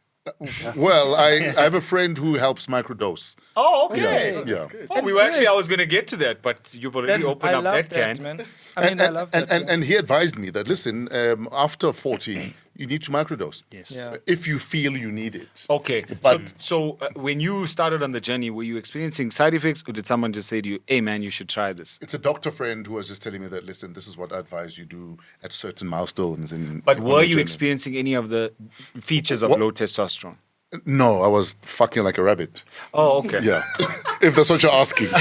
Well, I have a friend who helps microdose. Oh, okay. Yeah. Oh, I was going to get to that, but you've already opened I up love that can. man. I love that. And he advised me that, listen, after 40, you need to microdose. Yes. Yeah. If you feel you need it. Okay. So when you started on the journey, were you experiencing side effects or did someone just say to you, hey, man, you should try this? It's a doctor friend who was just telling me that, listen, this is what I advise you do at certain milestones. But on were the you journey. experiencing any of the features of What? low testosterone? No, I was fucking like a rabbit. Oh, okay. Yeah. If that's what you're asking. Wait,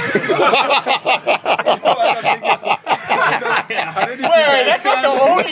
that's not the only.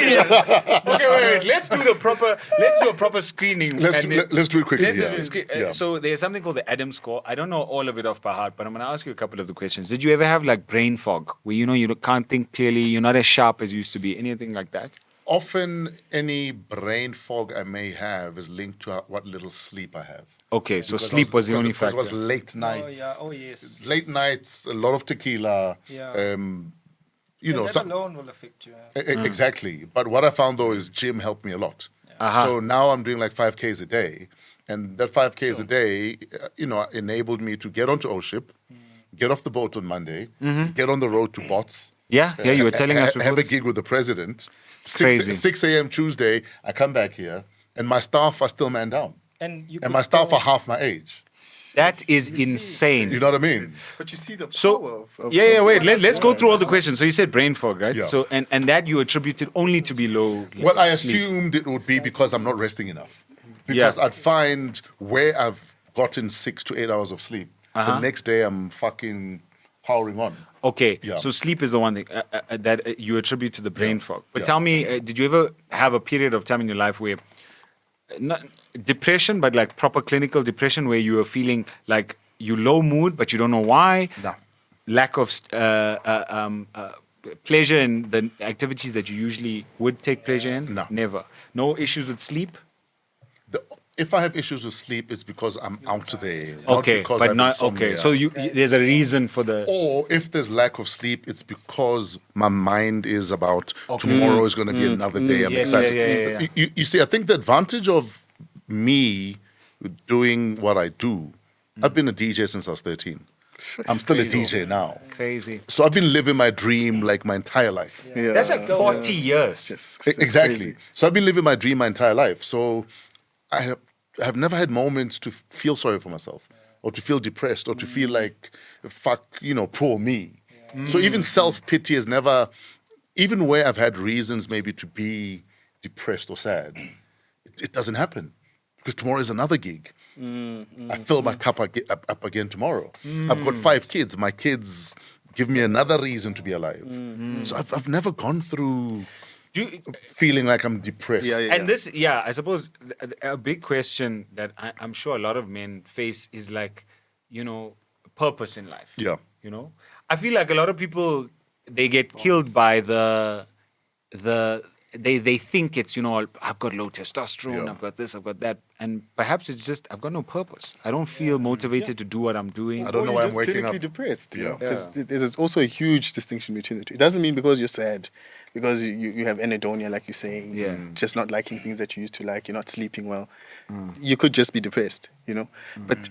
Okay, wait. Let's do a proper screening. Let's do it quickly. Let's Yeah. do a screen. Yeah. So there's something called the Adams score. I don't know all of it off by heart, but I'm going to ask you a couple of the questions. Did you ever have brain fog, where you can't think clearly, you're not as sharp as you used to be, anything like that? Often, any brain fog I may have is linked to what little sleep I have. Okay, so Because sleep was the only because factor. It was late nights. Oh yes. Late nights, a lot of tequila. Yeah. That alone will affect you. Exactly. But what I found though is gym helped me a lot. Uh-huh. So now I'm doing 5Ks a day, and that 5Ks a day, enabled me to get onto O-Ship, get off the boat on Monday, get on the road to Bots. Yeah, you were telling us before. Have a this. gig with the president. Crazy. 6 a.m. Tuesday, I come back here, and my staff are still man down. And And my staff are half my age. That is insane. You know what I mean? But you see the power So of wait. Let's go through all the questions. So you said brain fog, right? Yeah. So and that you attributed only to be low. Well, I sleep. assumed it would be because I'm not resting enough. Because I'd find where I've gotten 6 to 8 hours of sleep, the next day I'm fucking powering on. Okay, Yeah. so sleep is the one thing that you attribute to the brain fog. But Yeah. tell me, did you ever have a period of time in your life where, not depression, but proper clinical depression, where you were feeling like you low mood, but you don't know why? No. Lack of pleasure in the activities that you usually would take pleasure in? No. Never. No issues with sleep? If I have issues with sleep, it's because I'm out there. Okay, because I but have not insomnia. okay. So there's a reason for the. Or if there's lack of sleep, it's because my mind is about tomorrow is going to be another day. I'm Yes, excited. yeah. You see, I think the advantage of me doing what I do, I've been a DJ since I was 13. I'm still a DJ now. Crazy. So I've been living my dream like my entire life. Yeah. That's like 40 years. It's Exactly. crazy. So I've been living my dream my entire life. So I have never had moments to feel sorry for myself or to feel depressed or to feel like, fuck, poor me. So even self-pity has never, even where I've had reasons maybe to be depressed or sad, it doesn't happen because tomorrow is another gig. I fill my cup up again tomorrow. I've got 5 kids. My kids give me another reason to be alive. So I've never gone through feeling like I'm depressed. And this, I suppose a big question that I'm sure a lot of men face is like, purpose in life. Yeah. I feel like a lot of people, they get killed by they think it's, I've got low testosterone, I've got this, I've got that. And perhaps it's just, I've got no purpose. I don't feel motivated to do what I'm doing. I don't know Or why you're I'm just waking clinically up. depressed. Yeah. Because there's also a huge distinction between the two. It doesn't mean because you're sad, because you have anhedonia, like you're saying, Yeah. just not liking things that you used to like, you're not sleeping well. You could just be depressed, But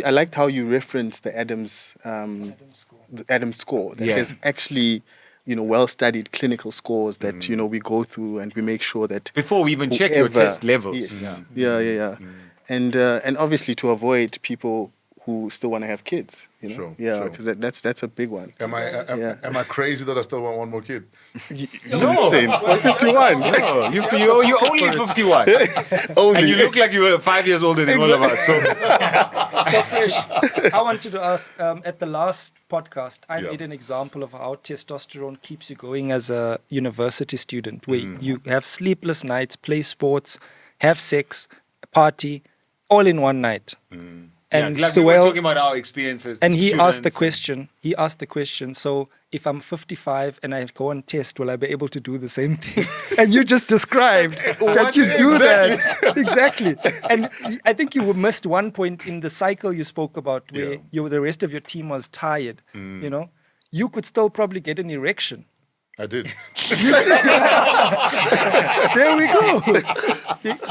I liked how you referenced the Adams score. That there's actually well-studied clinical scores that we go through and we make sure that Before we even check your whoever- test levels. Yes. Yeah. And obviously to avoid people who still want to have kids, Sure, yeah, sure. because that's a big one. Am I crazy that I still want one more kid? Listen, I'm 51. No, you're only 51. Only. And you look like you were 5 years older than all of us. So So, Fresh, I wanted to ask, at the last podcast, I Yeah. made an example of how testosterone keeps you going as a university student, where you have sleepless nights, play sports, have sex, party, all in one night. And like so, we were well, talking about our experiences. and he asked the students question, so if I'm 55 and I go on test, will I be able to do the same thing? And you just described that you do that. Exactly. And I think you missed one point in the cycle you spoke about where the rest of your team was tired. You could still probably get an erection. I did. There we go.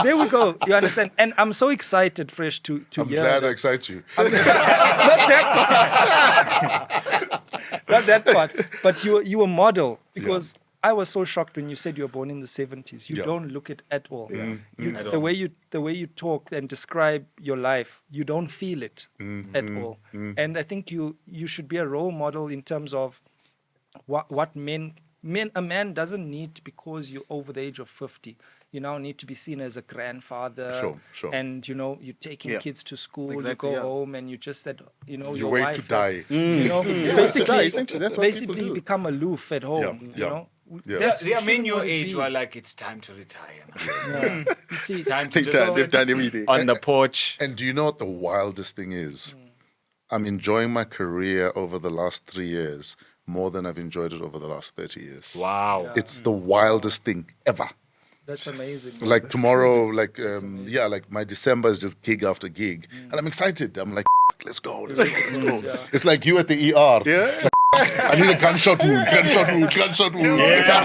There we go. You understand? And I'm so excited, Fresh, to I'm hear glad I that. excite you. Not that part. But you a model because I was so shocked when you said you were born in the 70s. You don't look it at all. The way you talk and describe your life, you don't feel it at all. And I think you should be a role model in terms of what a man doesn't need because you're over the age of 50. You now need to be seen as a grandfather. Sure. And, you're taking kids to school, Exactly, you go home and you just said, your wait wife. to die. Basically, essentially, that's what people do. become aloof at home, Yeah. That's there are men shouldn't your what it age be. who are like, it's time to retire. Yeah. You see, Time to They've just done everything. on the porch. And do you know what the wildest thing is? I'm enjoying my career over the last 3 years more than I've enjoyed it over the last 30 years. Wow. It's the wildest thing ever. that's amazing. Like tomorrow, like my December is just gig after gig, and I'm excited. I'm like, let's go. It's like you at the ER. Yeah. I need a gunshot wound. Yeah, I'm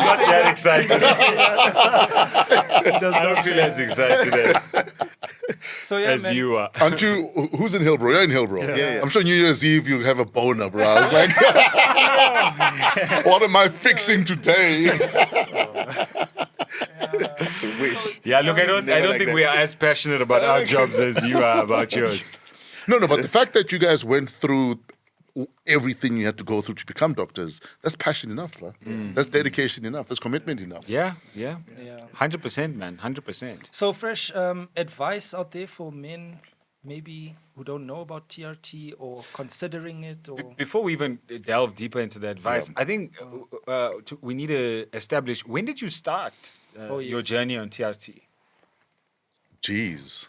not that excited. I don't feel as excited So as man, you are. Aren't you? Who's in Hillbrow? You're in Hillbrow. Yeah. I'm sure New Year's Eve you have a boner, bro. I was like, what am I fixing today? Wish. Yeah, look, I don't Never like think that. we are as passionate about our jobs as you are about yours. No, but the fact that you guys went through everything you had to go through to become doctors, that's passion enough, bro. That's dedication enough. That's commitment enough. Yeah. Yeah. 100%, man. 100%. So Fresh, advice out there for men maybe who don't know about TRT or considering it or Before we even delve deeper into the advice, I think we need to establish, when did you start your yes. journey on TRT? Jeez.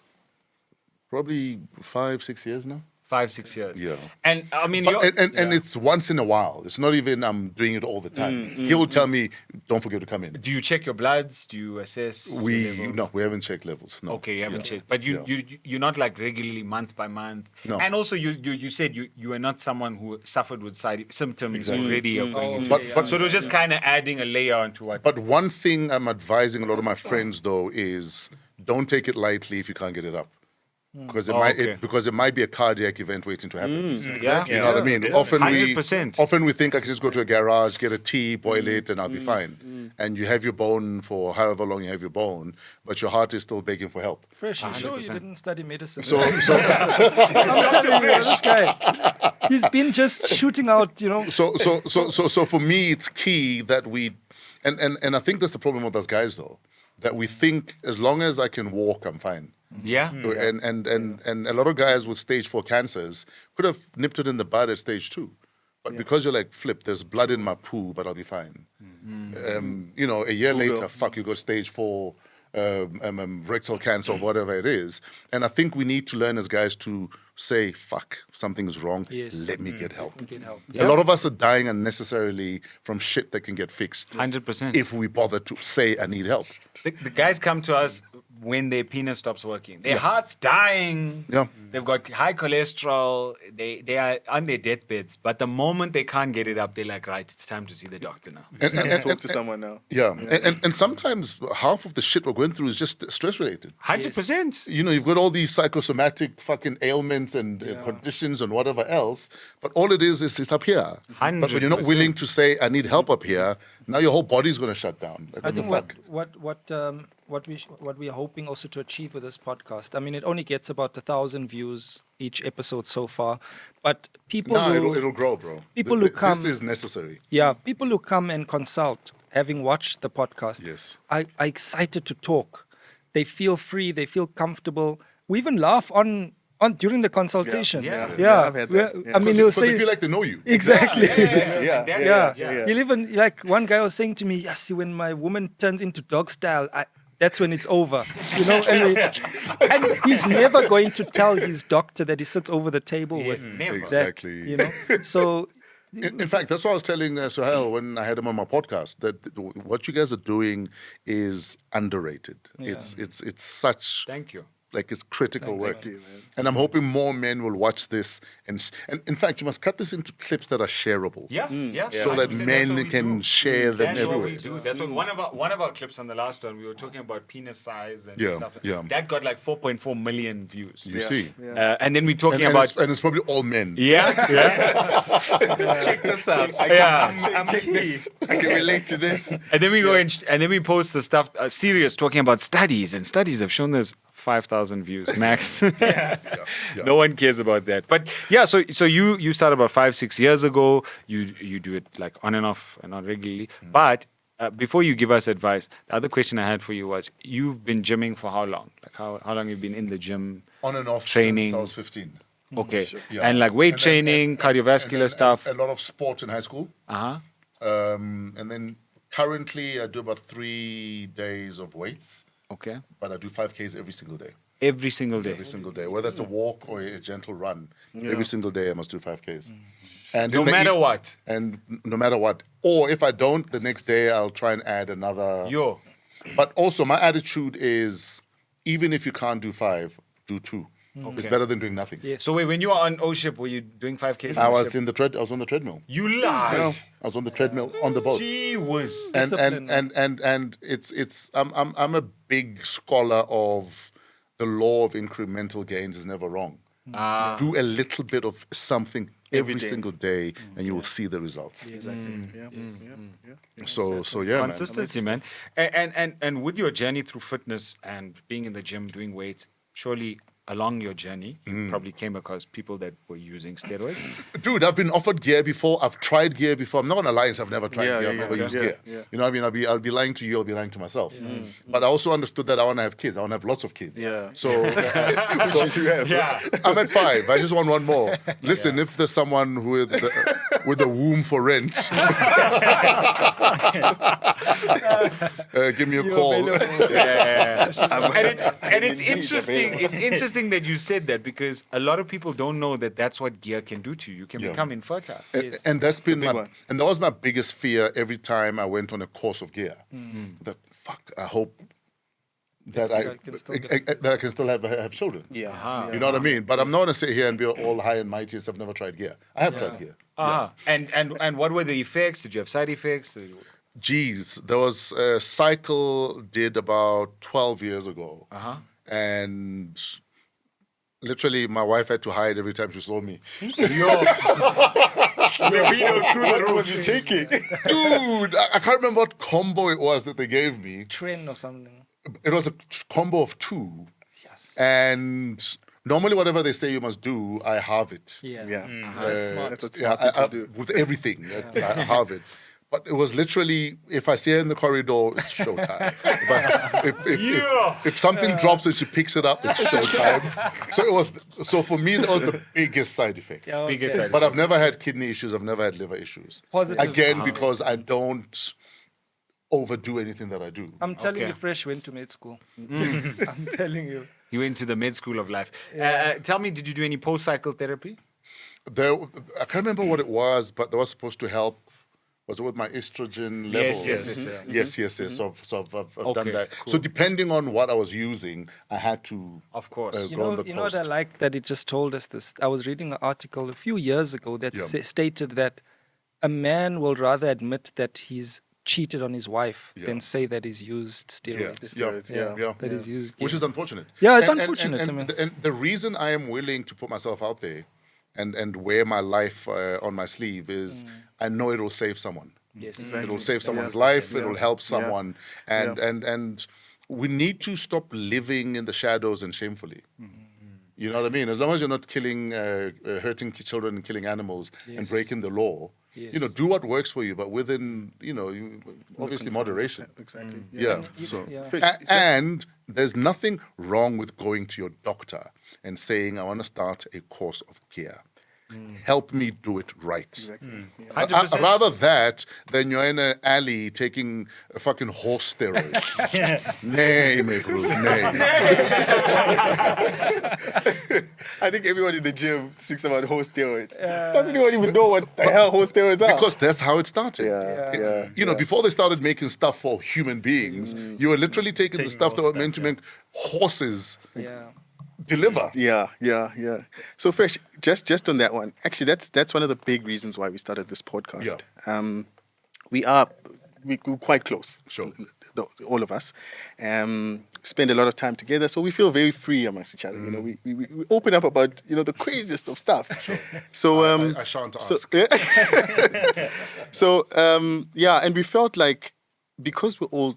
Probably 5-6 years now. 5-6 years. Yeah. And I mean, And it's once in a while. It's not even I'm doing it all the time. He will tell me, "Don't forget to come in." do you check your bloods? Do you assess? your levels? We haven't checked levels. No. Okay, you haven't Yeah. checked, but Yeah. you're not like regularly month by month. No. And also, you said you are not someone who suffered with side symptoms Exactly. already. Of going into But- it. but- so it was just kind of adding a layer onto what. But one thing I'm advising a lot of my friends though is don't take it lightly if you can't get it up. Because it might be a cardiac event waiting to happen. Yeah. You know what I mean? Often 100%. we think I can just go to a garage, get a tea, boil it, and I'll be fine. And you have your bone for however long you have your bone, but your heart is still begging for help. Fresh, you sure you didn't study medicine? So I'm telling you, this guy, he's been just shooting out, so for me, it's key that we, and I think that's the problem with us guys though, that we think as long as I can walk, I'm fine. Yeah. And a lot of guys with stage 4 cancers could have nipped it in the bud at stage 2. But because you're like, flip, there's blood in my poo, but I'll be fine. A year later, you got stage 4 rectal cancer or whatever it is. And I think we need to learn as guys to say, fuck, something's wrong. Yes. Let me get help. Yeah. A lot of us are dying unnecessarily from shit that can get fixed 100%. if we bother to say, I need help. The guys come to us when their penis stops working. Their heart's dying. Yeah. They've got high cholesterol. They are on their deathbeds. But the moment they can't get it up, they're like, right, it's time to see the doctor now. Talk to someone now. Yeah. And sometimes half of the shit we're going through is just stress related. 100%. You've got all these psychosomatic fucking ailments and conditions and whatever else, but all it is it's up here. But when you're not 100%. willing to say, I need help up here, now your whole body's going to shut down. Like, I what the think fuck? what we are hoping also to achieve with this podcast. I mean, it only gets about 1,000 views each episode so far, but people It'll grow, bro. people who come- This is necessary. people who come and consult, having watched the podcast, Yes. are excited to talk. They feel free. They feel comfortable. We even laugh on during the consultation. Yeah. Yeah. I've had that. I mean, he'll Because they say feel like they know you. exactly. Yeah. You'll even, like, one guy was saying to me, yes, when my woman turns into dog style, that's when it's over. And he's never going to tell his doctor that he sits over the table with. Never. Exactly. So, In fact, that's what I was telling Sohail when I had him on my podcast, that what you guys are doing is underrated. It's such... Thank you. Like, it's critical work. Exactly, man. And I'm hoping more men will watch this. And in fact, you must cut this into clips that are shareable. Yeah. So that 100%, that's men what we can do. share them That's everywhere. what we do. That's what one of our clips on the last one, we were talking about penis size and Yeah, stuff. yeah. That got like 4.4 million views. You see? And then we're talking And about it's probably all men. check this out. I'm Check key. this. I can relate to this. And then we go and then we post the stuff serious talking about studies, and studies have shown there's 5,000 views max. No one cares about that. But yeah, so you started about 5-6 years ago. You do it like on and off and not regularly. But before you give us advice, the other question I had for you was, you've been gymming for how long? Like how long have you been in the gym? On and off Training. since I was 15. Okay. Yeah. And like weight And then- training, and- cardiovascular and stuff. A lot of sport in high school. Uh-huh. And then currently I do about 3 days of weights, Okay. but I do 5Ks every single day. Every single day. Every single day. Whether it's a walk or a gentle run, every single day I must do 5Ks. And No in the matter what. And no matter what. Or if I don't, the next day I'll try and add another. Yo. But also my attitude is, even if you can't do 5, do 2. It's better than doing nothing. yes. So wait, when you were on O-Ship, were you doing 5Ks? I was on the treadmill. You lied. I was on the treadmill on the boat. Gee whiz. Discipline. And it's I'm a big scholar of the law of incremental gains is never wrong. Do a little bit of something every day. single day, and you will see the results. Yeah. So yeah, man. Consistency, man. And with your journey through fitness and being in the gym, doing weights, surely along your journey, you probably came across people that were using steroids. Dude, I've been offered gear before. I've tried gear before. I'm not gonna lie and say I've never tried gear. I've never used gear. You know what I mean? I'll be lying to you. I'll be lying to myself. But I also understood that I want to have kids. I want to have lots of kids. Yeah. So Yeah. I'm at 5. I just want one more. Listen, if there's someone who with a womb for rent. Give me a call. And it's indeed interesting. available. It's interesting that you said that because a lot of people don't know that that's what gear can do to you. You can Yeah. become infertile. And that's been big my, one. and that was my biggest fear every time I went on a course of gear. That I hope that I can still have children. Yeah. You know what I mean? But I'm not gonna sit here and be all high and mighty and I've never tried gear. I have tried gear. And what were the effects? Did you have side effects? Geez, there was a cycle did about 12 years ago. And literally my wife had to hide every time she saw me. What was you taking? Dude, I can't remember what combo it was that they gave me. Trend or something. It was a combo of 2. Yes. And normally whatever they say you must do, I have it. Yeah. Yeah. That's smart. That's what smart people do. With everything, I have it. But it was literally, if I see her in the corridor, it's showtime. But if something drops and she picks it up, it's showtime. So for me, that was the biggest side effect. Yeah, okay. Biggest side But I've never had kidney issues. I've never had liver issues. Positive. Again, because I don't overdo anything that I do. I'm telling Okay. you, Fresh went to med school. I'm telling you. You went to the med school of life. Tell me, did you do any post-cycle therapy? I can't remember what it was, but that was supposed to help. Was it with my estrogen levels? Yes. So I've Okay, done that. cool. So depending on what I was using, I had to. Of course. go on the You know what I post. like that it just told us this. I was reading an article a few years ago that stated that a man will rather admit that he's cheated on his wife than say that he's used steroids. Yeah. That he's used. Which is unfortunate. Yeah, it's And- unfortunate, And, I mean. and the reason I am willing to put myself out there and wear my life on my sleeve is I know it will save someone. Yes. It will save someone's life. It will help someone. And we need to stop living in the shadows and shamefully. You know what I mean? As long as you're not killing, hurting children and killing animals and breaking the law, do what works for you, but within, obviously moderation. Exactly. Yeah. So, Yeah. and there's nothing wrong with going to your doctor and saying, I want to start a course of gear. Help me do it right. Exactly. Yeah. 100%. Rather that than you're in an alley taking a fucking horse steroid. Nay, my bro, nay. I think everyone in the gym speaks about horse steroids. Doesn't anyone even know what the hell horse steroids are? Because that's how it started. Yeah. Before they started making stuff for human beings, you were literally taking the stuff that were meant to make horses Yeah. deliver. Yeah. So Fresh, just on that one, actually that's one of the big reasons why we started this podcast. We're quite close. Sure. All of us. Spend a lot of time together, so we feel very free amongst each other. We open up about the craziest of stuff. Sure. So I shan't ask. And we felt like because we all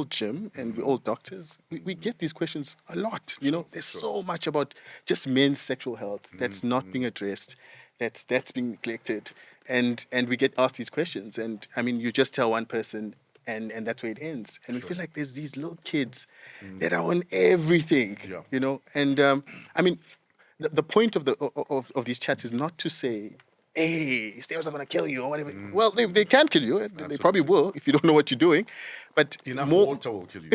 gym and we're all doctors, we get these questions a lot. There's so much about just men's sexual health that's not being addressed, that's being neglected, and we get asked these questions. And I mean, you just tell one person, and that's where it ends. And we feel like there's these little kids that are on everything. And I mean, the point of these chats is not to say, hey, steroids are going to kill you or whatever. Well, they can kill you. They probably will if you don't know what you're doing. But Enough more, water will kill you.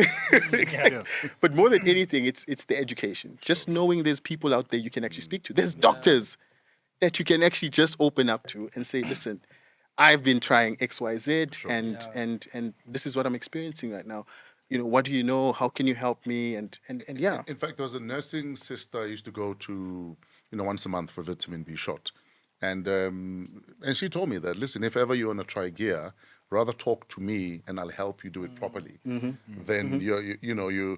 Exactly. But more than anything, it's the education. Just knowing there's people out there you can actually speak to. There's doctors that you can actually just open up to and say, listen, I've been trying X, Y, Z, and this is what I'm experiencing right now. What do you know? How can you help me? And yeah. In fact, there was a nursing sister I used to go to, once a month for vitamin B shot. And she told me that, listen, if ever you want to try gear, rather talk to me and I'll help you do it properly. Then you're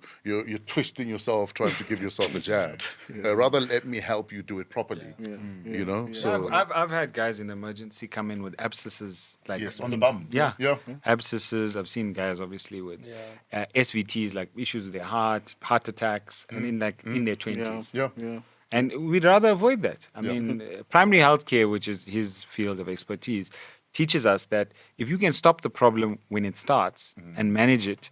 twisting yourself trying to give yourself a jab. Rather let me help you do it properly. So I've had guys in the emergency come in with abscesses on the bum. Yeah. Yeah. Abscesses. I've seen guys obviously with SVTs, like issues with their heart attacks, and in their 20s. Yeah. And we'd rather avoid that. I mean, primary healthcare, which is his field of expertise, teaches us that if you can stop the problem when it starts and manage it,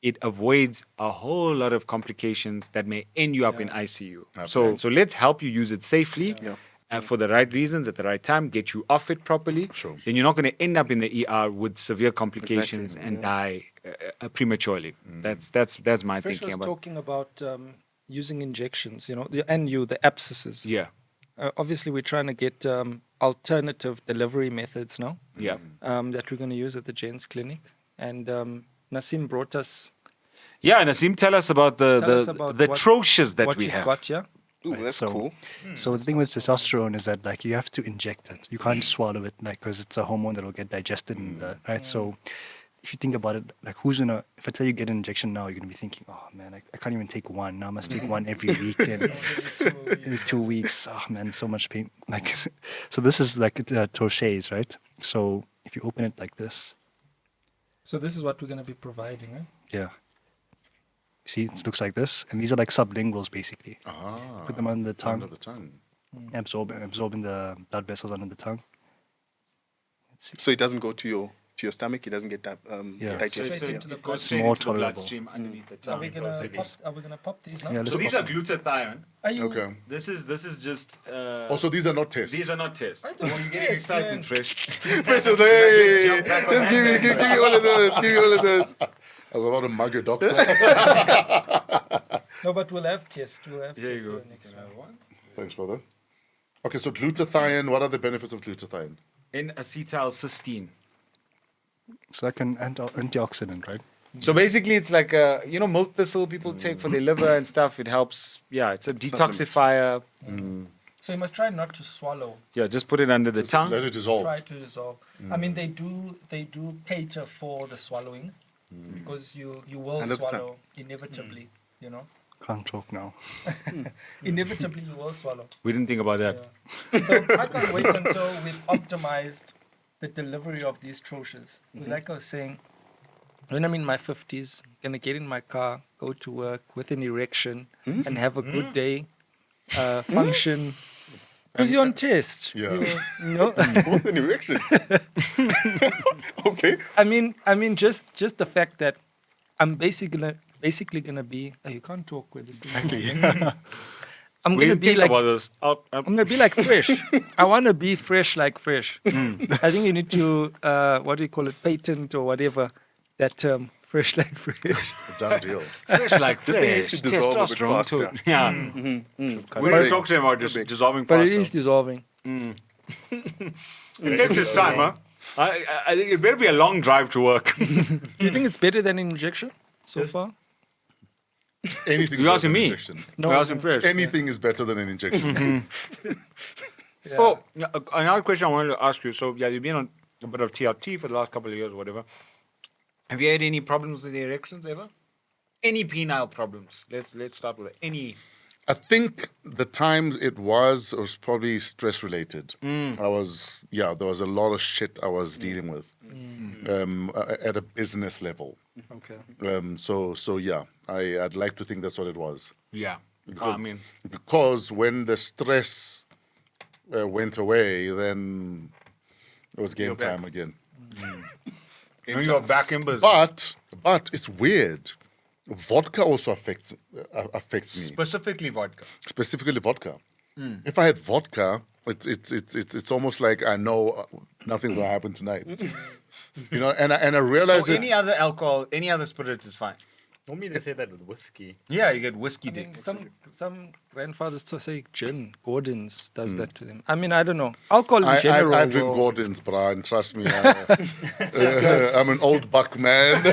it avoids a whole lot of complications that may end you up in ICU. So let's help you use it safely. for the right reasons at the right time, get you off it properly, Sure. then you're not going to end up in the ER with severe complications and die prematurely. That's my Fresh thinking was about. talking about using injections, the abscesses. Yeah, Obviously, we're trying to get alternative delivery methods now yeah. that we're going to use at the Gents clinic. And Nassim brought us Yeah, Nasim, tell us about the troches that what we you've have. got here. Ooh, that's So- cool. So the thing with testosterone is that like you have to inject it. You can't swallow it like because it's a hormone that will get digested in the right. So if you think about it, like if I tell you get an injection now, you're gonna be thinking, oh man, I can't even take one. Now I must take one every week and every 2 weeks. Oh man, so much pain. Like so this is like Troches, right? So if you open it like this, So this is what we're going to be providing, right? yeah. See, it looks like this, and these are like sublinguals basically. Put them under the tongue. Under the tongue. Absorbing the blood vessels under the tongue. Let's see. So it doesn't go to your stomach. It doesn't get Yeah. digested. Straight Yeah. into the It goes It's straight more into the tolerable. bloodstream underneath the Are tongue. we gonna pop these now? Yeah, So these are glutathione. Are you? Okay. This is just. Also, these are not tests. These are not tests. I thought Well, it was you're getting tests, excited, man. Fresh. Precious, Let's hey, jump back on just give me all of those. Give me all of those. I was about to mug a doctor. No, but we'll have tests. We'll have Here tests you go. the next one. Thanks, brother. Okay, so glutathione. What are the benefits of glutathione? N-acetylcysteine. It's like an antioxidant, right? So basically, it's like milk thistle people take for their liver and stuff. It helps. Yeah, it's a detoxifier. So you must try not to swallow. Yeah, just put it under the tongue. Let it dissolve. Try to dissolve. I mean, they do cater for the swallowing because you will Under the tongue. swallow inevitably. Can't talk now. Inevitably you will swallow. We didn't think about that. Yeah. So I can't wait until we've optimized the delivery of these troches. Because like I was saying, when I'm in my 50s, gonna get in my car, go to work with an erection, and have a good day, function. Because you're on test. Yeah. What's an erection? Okay. I mean, just the fact that I'm basically gonna be. Oh, you can't talk with this thing. I'm We gonna didn't be think like. about this. I'm gonna be like Fresh. I want to be fresh like Fresh. I think you need to what do you call it, patent or whatever that term, fresh like Fresh. Done deal. Fresh like This thing needs to dissolve a bit testosterone too. faster. Yeah. We were talking about dissolving But faster. it is dissolving. It takes its time, huh? I think it better be a long drive to work. Do you think it's better than an injection so far? Anything. You better asking than me? Injection. We're asking Fresh. Anything is better than an injection. Yeah. Oh, another question I wanted to ask you. So, yeah, you've been on a bit of TRT for the last couple of years or whatever. Have you had any problems with the erections ever? Any penile problems? Let's start with it. Any. I think the times it was probably stress related. There was a lot of shit I was dealing with at a business level. Okay. So yeah, I'd like to think that's what it was. Yeah. Because, I mean, because when the stress went away, then it was game time again. when you're back in business. But it's weird. Vodka also affects me. Specifically vodka. Specifically vodka. If I had vodka, it's almost like I know nothing's gonna happen tonight. And I realize So any other alcohol, any other spirit is fine. Normally they say that with whiskey. Yeah, you get whiskey I dick. mean, some grandfathers to say gin, Gordon's does that to them. I mean, I don't know. Alcohol in general. I drink will- Gordon's, bro, and trust me, I'm an old buck man.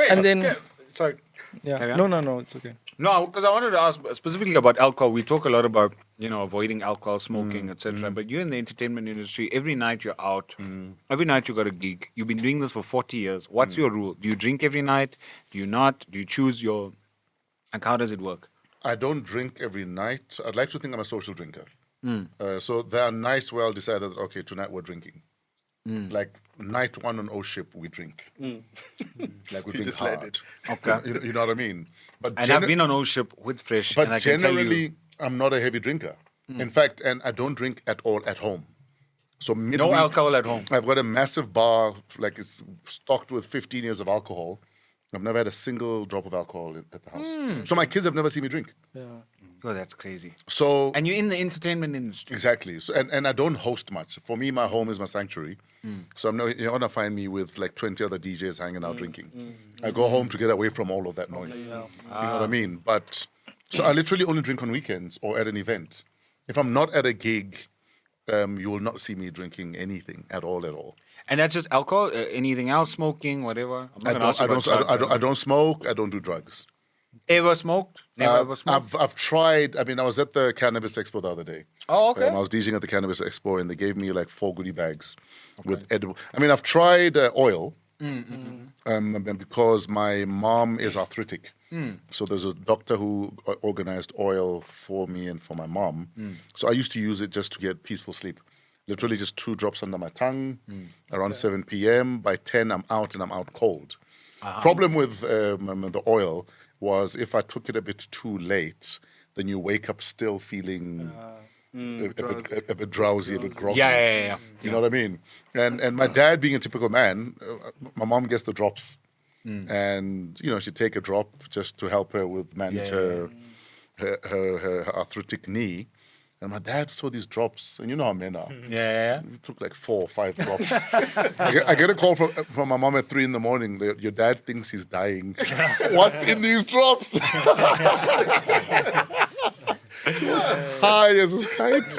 And then, Sorry. yeah. Carry on. No, it's okay. No, because I wanted to ask specifically about alcohol. We talk a lot about, avoiding alcohol, smoking, etc. But you're in the entertainment industry. Every night you're out. Every night you got a gig. You've been doing this for 40 years. What's your rule? Do you drink every night? Do you not? Do you choose your... Like, how does it work? I don't drink every night. I'd like to think I'm a social drinker. So there are nights where I'll decide that, okay, tonight we're drinking. Like night one on O ship, we drink. Like we drink just let hard. it. Okay. You know what I mean? But And I've been on O Ship with Fresh, but and I can tell generally, you... I'm not a heavy drinker. In fact, and I don't drink at all at home. So midweek, No alcohol at home. I've got a massive bar, like it's stocked with 15 years of alcohol. I've never had a single drop of alcohol at the house. So my kids have never seen me drink. Yeah. Oh, that's crazy. So And you're in the entertainment industry. exactly. So and I don't host much. For me, my home is my sanctuary. So you're not gonna find me with like 20 other DJs hanging out drinking. I go home to get away from all of that noise. You know what I mean? But so I literally only drink on weekends or at an event. If I'm not at a gig, you will not see me drinking anything at all. And that's just alcohol? Anything else? Smoking? Whatever? I'm not gonna ask you about drugs. I don't smoke. I don't do drugs. Ever smoked? Never ever smoked? I've tried. I mean, I was at the Cannabis Expo the other day. Oh, okay. I was DJing at the Cannabis Expo, and they gave me like 4 goodie bags with edible. I mean, I've tried oil, because my mom is arthritic. So there's a doctor who organized oil for me and for my mom. So I used to use it just to get peaceful sleep. Literally just 2 drops under my tongue around 7 p.m. By 10, I'm out, and I'm out cold. Problem with the oil was if I took it a bit too late, then you wake up still feeling a bit drowsy, a bit groggy. Yeah. You know what I mean? And my dad, being a typical man, my mom gets the drops. And, she'd take a drop just to help her with manage her arthritic knee. And my dad saw these drops, and you know how men are. Yeah. He took like 4 or 5 drops. I get a call from my mom at 3 a.m. Your dad thinks he's dying. What's in these drops? He was high as his kite.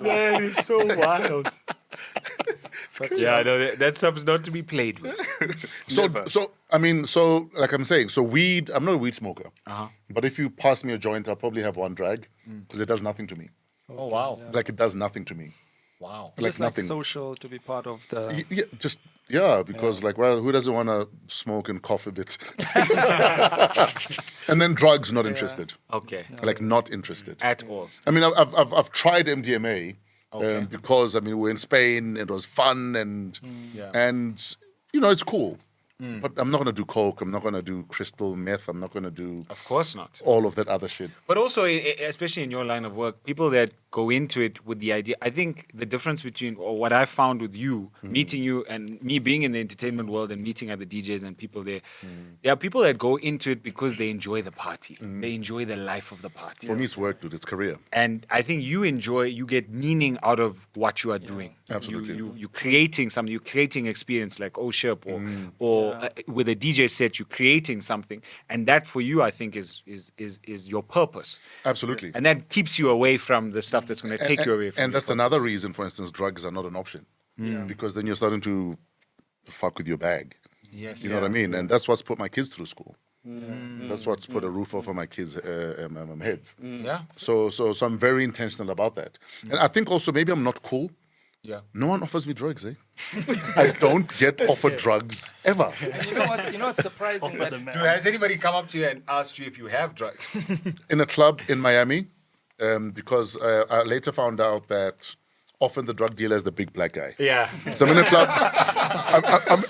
Man, it's so wild. Yeah, no, that stuff's not to be played with. So like I'm saying, so weed, I'm not a weed smoker. But if you pass me a joint, I'll probably have 1 drag because it does nothing to me. Oh, wow. Like it does nothing to me. Wow. Like Just nothing. like social to be part of the. Because who doesn't want to smoke and cough a bit? And then drugs, not interested. Okay. Like not interested. At all. I mean, I've tried MDMA because we're in Spain. It was fun and it's cool. But I'm not going to do coke. I'm not going to do crystal meth. I'm not going to do Of course not. all of that other shit. But also, especially in your line of work, people that go into it with the idea, I think the difference between, or what I found with you, meeting you and me being in the entertainment world and meeting other DJs and people there, there are people that go into it because they enjoy the party. They enjoy the life of the party. For me, it's work, dude. It's career. And I think you get meaning out of what you are doing. Absolutely. You're creating something, you're creating experience like Oship or with a DJ set, you're creating something. And that for you, I think, is your purpose. Absolutely. And that keeps you away from the stuff that's going to take you away from And your that's purpose. another reason, for instance, drugs are not an option. Because then you're starting to fuck with your bag. Yes. You know what I mean? And that's what's put my kids through school. That's what's put a roof over my kids' heads. Yeah. So I'm very intentional about that. And I think also maybe I'm not cool. Yeah. No one offers me drugs, eh? I don't get offered drugs ever. And you know what's surprising? That, Dude, has anybody come up to you and asked you if you have drugs? In a club in Miami, because I later found out that often the drug dealer is the big black guy. Yeah. So I'm in a club.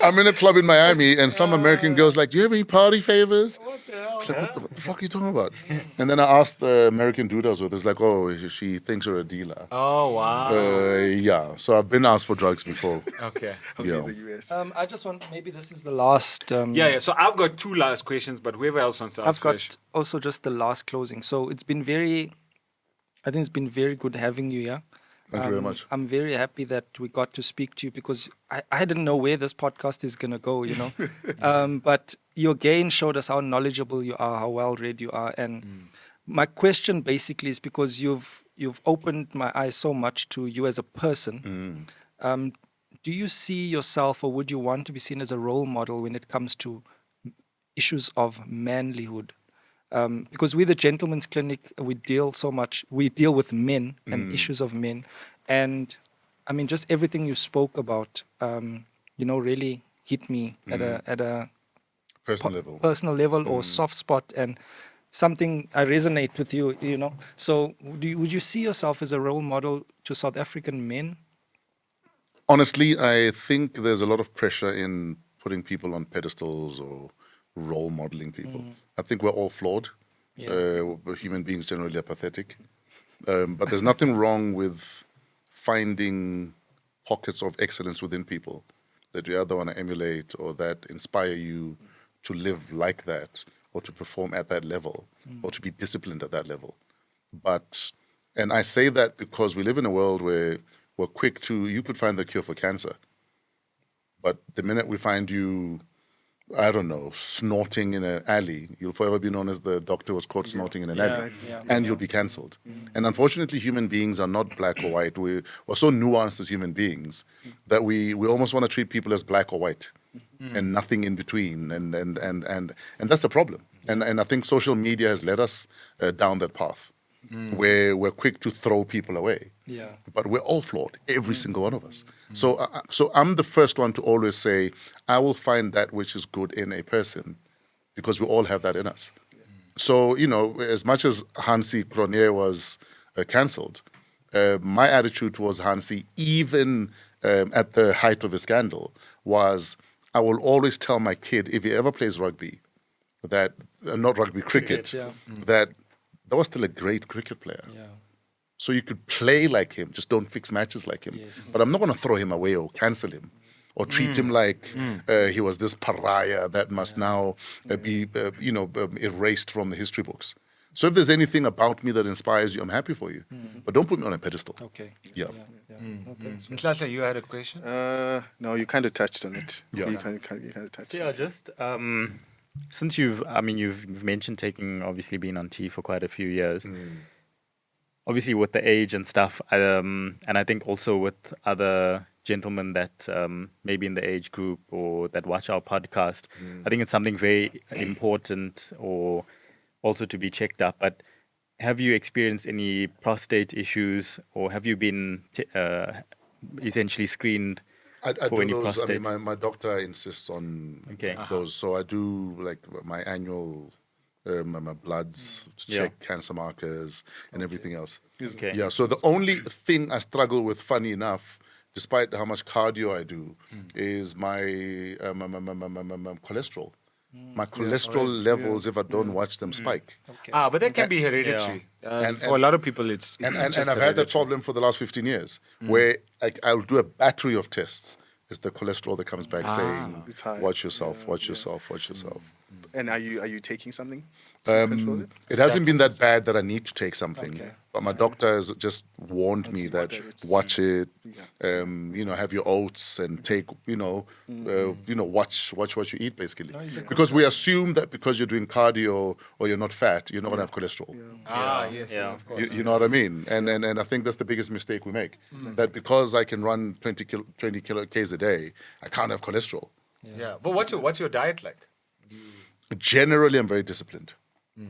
I'm in a club in Miami, and some American girl's like, "Do you have any party favors?" what the hell? It's like, what the fuck are you talking about? And then I asked the American dude I was with. It's like, "Oh, she thinks you're a dealer." Oh, wow. Yeah. So I've been asked for drugs before. Okay. Yeah. The US. I just want, maybe this is the last. Yeah. So I've got 2 last questions, but whoever else wants to ask I've got first. also just the last closing. So it's been I think it's been very good having you here. Thank you very much. I'm very happy that we got to speak to you because I didn't know where this podcast is going to go, But you again showed us how knowledgeable you are, how well read you are. And my question basically is because you've opened my eyes so much to you as a person. Do you see yourself, or would you want to be seen as a role model when it comes to issues of manlyhood? Because we're the Gentleman's Clinic, we deal with men and issues of men. And I mean, just everything you spoke about, really hit me at a Personal level. or soft spot, and something I resonate with you, So would you see yourself as a role model to South African men? Honestly, I think there's a lot of pressure in putting people on pedestals or role modeling people. I think we're all flawed. Human beings generally are pathetic. But there's nothing wrong with finding pockets of excellence within people that you either want to emulate or that inspire you to live like that or to perform at that level or to be disciplined at that level. But, and I say that because we live in a world where we're quick to, you could find the cure for cancer. But the minute we find you, I don't know, snorting in an alley, you'll forever be known as the doctor who was caught snorting in an alley, and you'll be cancelled. And unfortunately, human beings are not black or white. We're so nuanced as human beings that we almost want to treat people as black or white and nothing in between. And that's the problem. And I think social media has led us down that path where we're quick to throw people away. Yeah. But we're all flawed, every single one of us. So I'm the first one to always say, I will find that which is good in a person because we all have that in us. So, you know, as much as Hansi Cronje was cancelled, my attitude towards Hansi, even at the height of the scandal, was I will always tell my kid, if he ever plays rugby, that, not rugby, cricket, that was still a great cricket player. Yeah. So you could play like him, just don't fix matches like him. Yes. But I'm not going to throw him away or cancel him or treat him like he was this pariah that must now be, erased from the history books. So if there's anything about me that inspires you, I'm happy for you. But don't put me on a pedestal. Okay. Yeah. No, thanks. Mhlahla, you had a question? No, you kind of touched on it. Yeah. You kind of touched So on yeah, it. just since you've mentioned being on T for quite a few years. Obviously, with the age and stuff, and I think also with other gentlemen that maybe in the age group or that watch our podcast, I think it's something very important or also to be checked up. But have you experienced any prostate issues, or have you been essentially screened I for do any those. prostate? I mean, my doctor insists on those. So I do like my annual my bloods to check cancer markers and everything else. Okay. Yeah. So the only thing I struggle with, funny enough, despite how much cardio I do, is my cholesterol. My cholesterol levels, if I don't watch them, spike. Okay. But that can be hereditary. And- For a lot of people, it's And just I've had that hereditary. problem for the last 15 years, where I'll do a battery of tests. It's the cholesterol that comes back saying, It's high. watch yourself, watch yourself, watch yourself. And are you taking something? to control it? It hasn't been that bad that I need to take something, but my doctor has just warned me that watch it, have your oats and take, watch what you eat basically, because we assume that because you're doing cardio or you're not fat, you're not gonna have cholesterol. Yes, of course. You know what I mean? And I think that's the biggest mistake we make. That because I can run 20 Ks a day, I can't have cholesterol. Yeah, but what's your diet like? Generally, I'm very disciplined.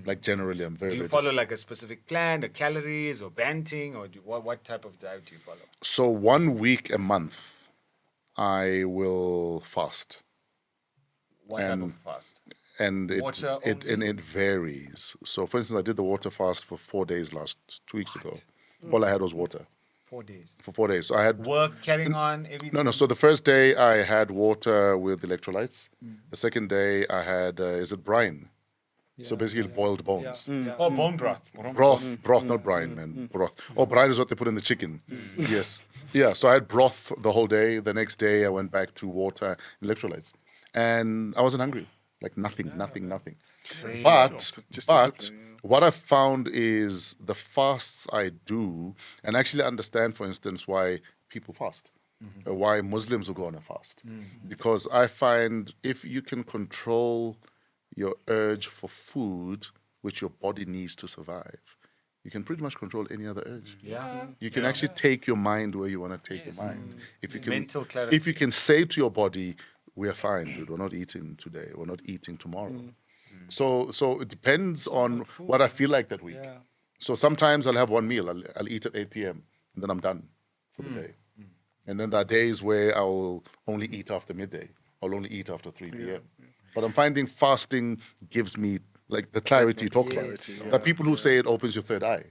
Like generally, I'm very. Do you very follow like a specific plan, or calories, or banting, or what type of diet do you follow? So 1 week a month, I will fast. What type of fast? And Water it varies. So, for instance, I did the water fast for 4 days 2 weeks ago. All I had was water 4 days. for 4 days. So I had Work, carrying on, everything. no. So the first day I had water with electrolytes. The second day I had brine? So basically boiled bones. Oh, bone broth. Broth, not brine, man. Broth. Oh, brine is what they put in the chicken. Yes. Yeah, so I had broth the whole day. The next day I went back to water, electrolytes. And I wasn't hungry. Like nothing. But what I found is the fasts I do, and actually understand, for instance, why people fast. Why Muslims will go on a fast. Because I find if you can control your urge for food, which your body needs to survive, you can pretty much control any other urge. You can actually take your mind where you want to take your mind. If you can, Mental clarity. if you can say to your body, "We are fine, dude. We're not eating today. We're not eating tomorrow." So it depends on what I feel like that week. So sometimes I'll have one meal. I'll eat at 8 p.m. and then I'm done for the day. And then there are days where I'll only eat after midday. I'll only eat after 3 p.m. But I'm finding fasting gives me like the clarity you talk about. There are people who say it opens your third eye.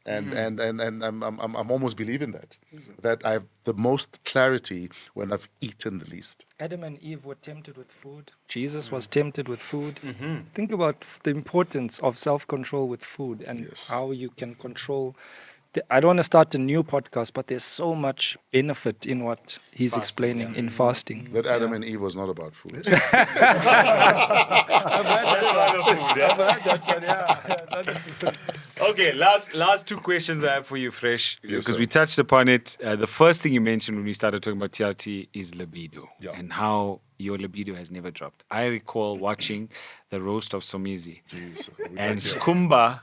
And I'm almost believing that I have the most clarity when I've eaten the least. Adam and Eve were tempted with food. Jesus was tempted with food. Think about the importance of self-control with food and how you can control. I don't want to start a new podcast, but there's so much benefit in what he's explaining in fasting. That Adam and Eve was not about food. Okay, last two questions I have for you, Fresh, because sir. we touched upon it. The first thing you mentioned when we started talking about TRT is libido and how your libido has never dropped. I recall watching the roast of Somizi, and Skumba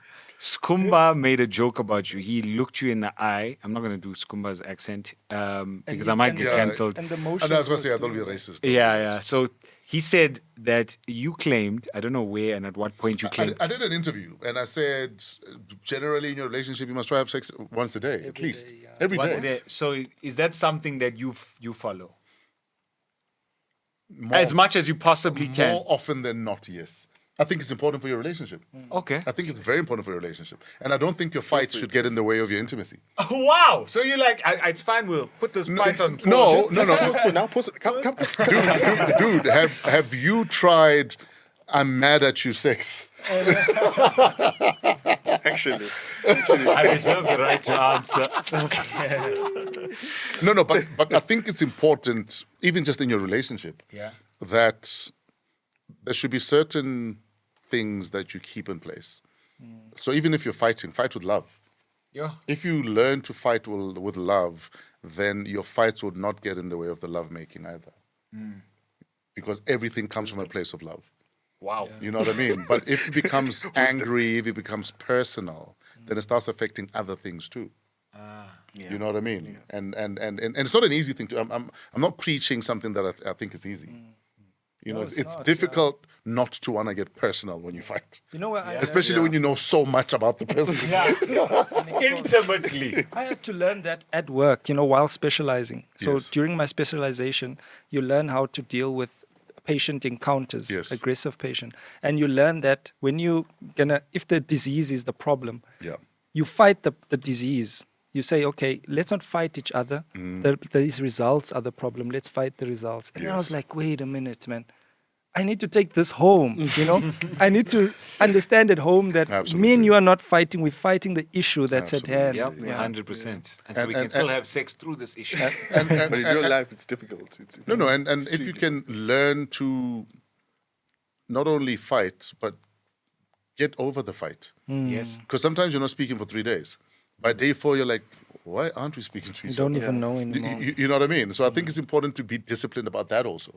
made a joke about you. He looked you in the eye. I'm not going to do Skumba's accent because I might get cancelled. And the I motion. was going to say, I don't be racist. Yeah. So he said that you claimed, I don't know where and at what point you claimed. I did an interview and I said, generally in your relationship, you must try to have sex once a day, at least. day, yeah. Every Once day. a day. So is that something that you follow? More, As much as you possibly can. more often than not, yes. I think it's important for your relationship. Okay. I think it's very important for your relationship. And I don't think your fights should get in the way of your intimacy. Wow. So you're like, it's fine, we'll put this fight on pause. No, Pause for now. Pause. Come. dude, have you tried I'm mad at you sex? Actually. I reserve the right to answer. No, but I think it's important, even just in your relationship, that there should be certain things that you keep in place. So even if you're fighting, fight with love. Yeah. If you learn to fight with love, then your fights would not get in the way of the love making either. Because everything comes from a place of love. Wow. You know what I mean? But if it becomes angry, if it becomes personal, then it starts affecting other things too. You know what I mean? And it's not an easy thing to. I'm not preaching something that I think is easy. You know, it's difficult not to want to get personal when you fight, You know where especially when you know so much about the person. Intimately. I had to learn that at work, while specializing. So Yes. during my specialization, you learn how to deal with patient encounters, Yes. aggressive patient. And you learn that when if the disease is the problem, Yeah. you fight the disease. You say, okay, let's not fight each other. These results are the problem. Let's fight the results. And then I was like, wait a minute, man. I need to take this home, I need to understand at home that me and you are not fighting. We're fighting the issue that's at hand. Yep, Yeah. 100%. And so we can still have sex through this issue. But in real life, it's difficult. No, and if you can learn to not only fight, but get over the fight. Yes. Because sometimes you're not speaking for 3 days. By day 4, you're like, why aren't we speaking to You each don't other? even know You, anymore. you know what I mean? So I think it's important to be disciplined about that also.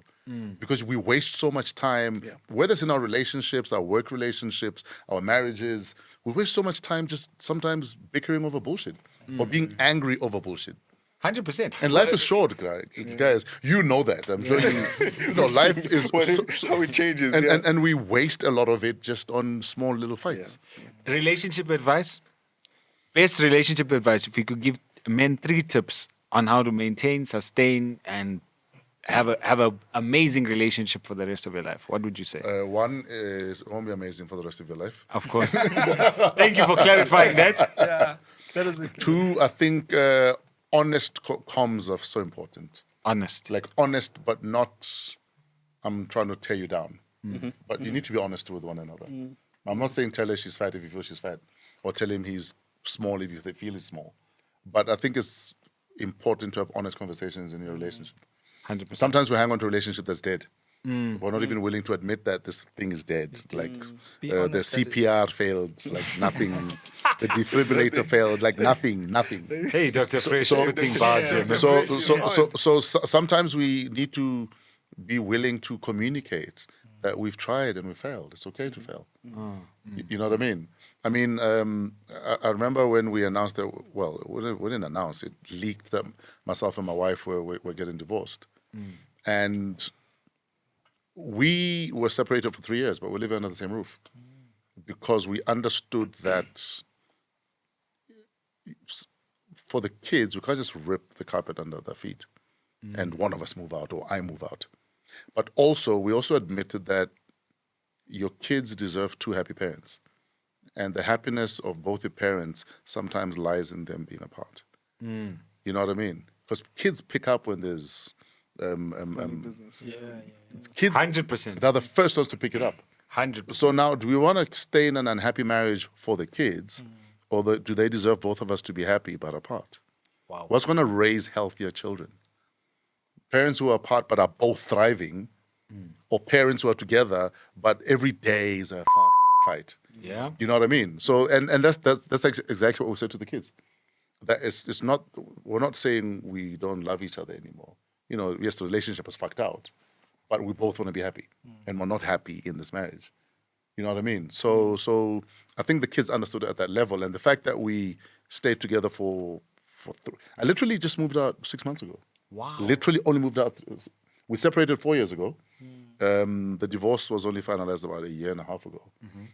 Because we waste so much time, whether it's in our relationships, our work relationships, our marriages, we waste so much time just sometimes bickering over bullshit or being angry over bullshit. 100%. And life is short, guys. You know that. I'm sure you know. Life is How it changes. and we waste a lot of it just on small little fights. Relationship advice? Best relationship advice. If you could give men 3 tips on how to maintain, sustain, and have a amazing relationship for the rest of your life, what would you say? One is it won't be amazing for the rest of your life. Of course. Thank you for clarifying that. Yeah, that is 2, I think honest comms are so important. Honest. Like honest, but not. I'm trying to tear you down. But you need to be honest with one another. I'm not saying tell her she's fat if you feel she's fat, or tell him he's small if you feel he's small. But I think it's important to have honest conversations in your relationship. 100%. Sometimes we hang on to a relationship that's dead. We're not even willing to admit that this thing is dead. Like Be the honest that it- CPR failed, like nothing. The defibrillator failed, like nothing. Hey, Dr. Fresh, spitting bars here. man. So sometimes we need to be willing to communicate that we've tried and we failed. It's okay to fail. You know what I mean? I mean, I remember when we announced that, well, we didn't announce it, leaked that myself and my wife were getting divorced. And we were separated for 3 years, but we're living under the same roof. Because we understood that for the kids, we can't just rip the carpet under their feet and one of us move out or I move out. But also, we also admitted that your kids deserve 2 happy parents. And the happiness of both your parents sometimes lies in them being apart. You know what I mean? Because kids pick up when there's kids. 100%. They're the first ones to pick it up. 100%. So now, do we want to stay in an unhappy marriage for the kids, or do they deserve both of us to be happy but apart? Wow. What's going to raise healthier children? Parents who are apart but are both thriving, or parents who are together but every day is a fight. Yeah. You know what I mean? So, and that's exactly what we said to the kids. That it's not, we're not saying we don't love each other anymore. You know, yes, the relationship is fucked out, but we both want to be happy, and we're not happy in this marriage. You know what I mean? So I think the kids understood it at that level, and the fact that we stayed together I literally just moved out 6 months ago. Wow. Literally only moved out. We separated 4 years ago. The divorce was only finalized about a year and a half ago.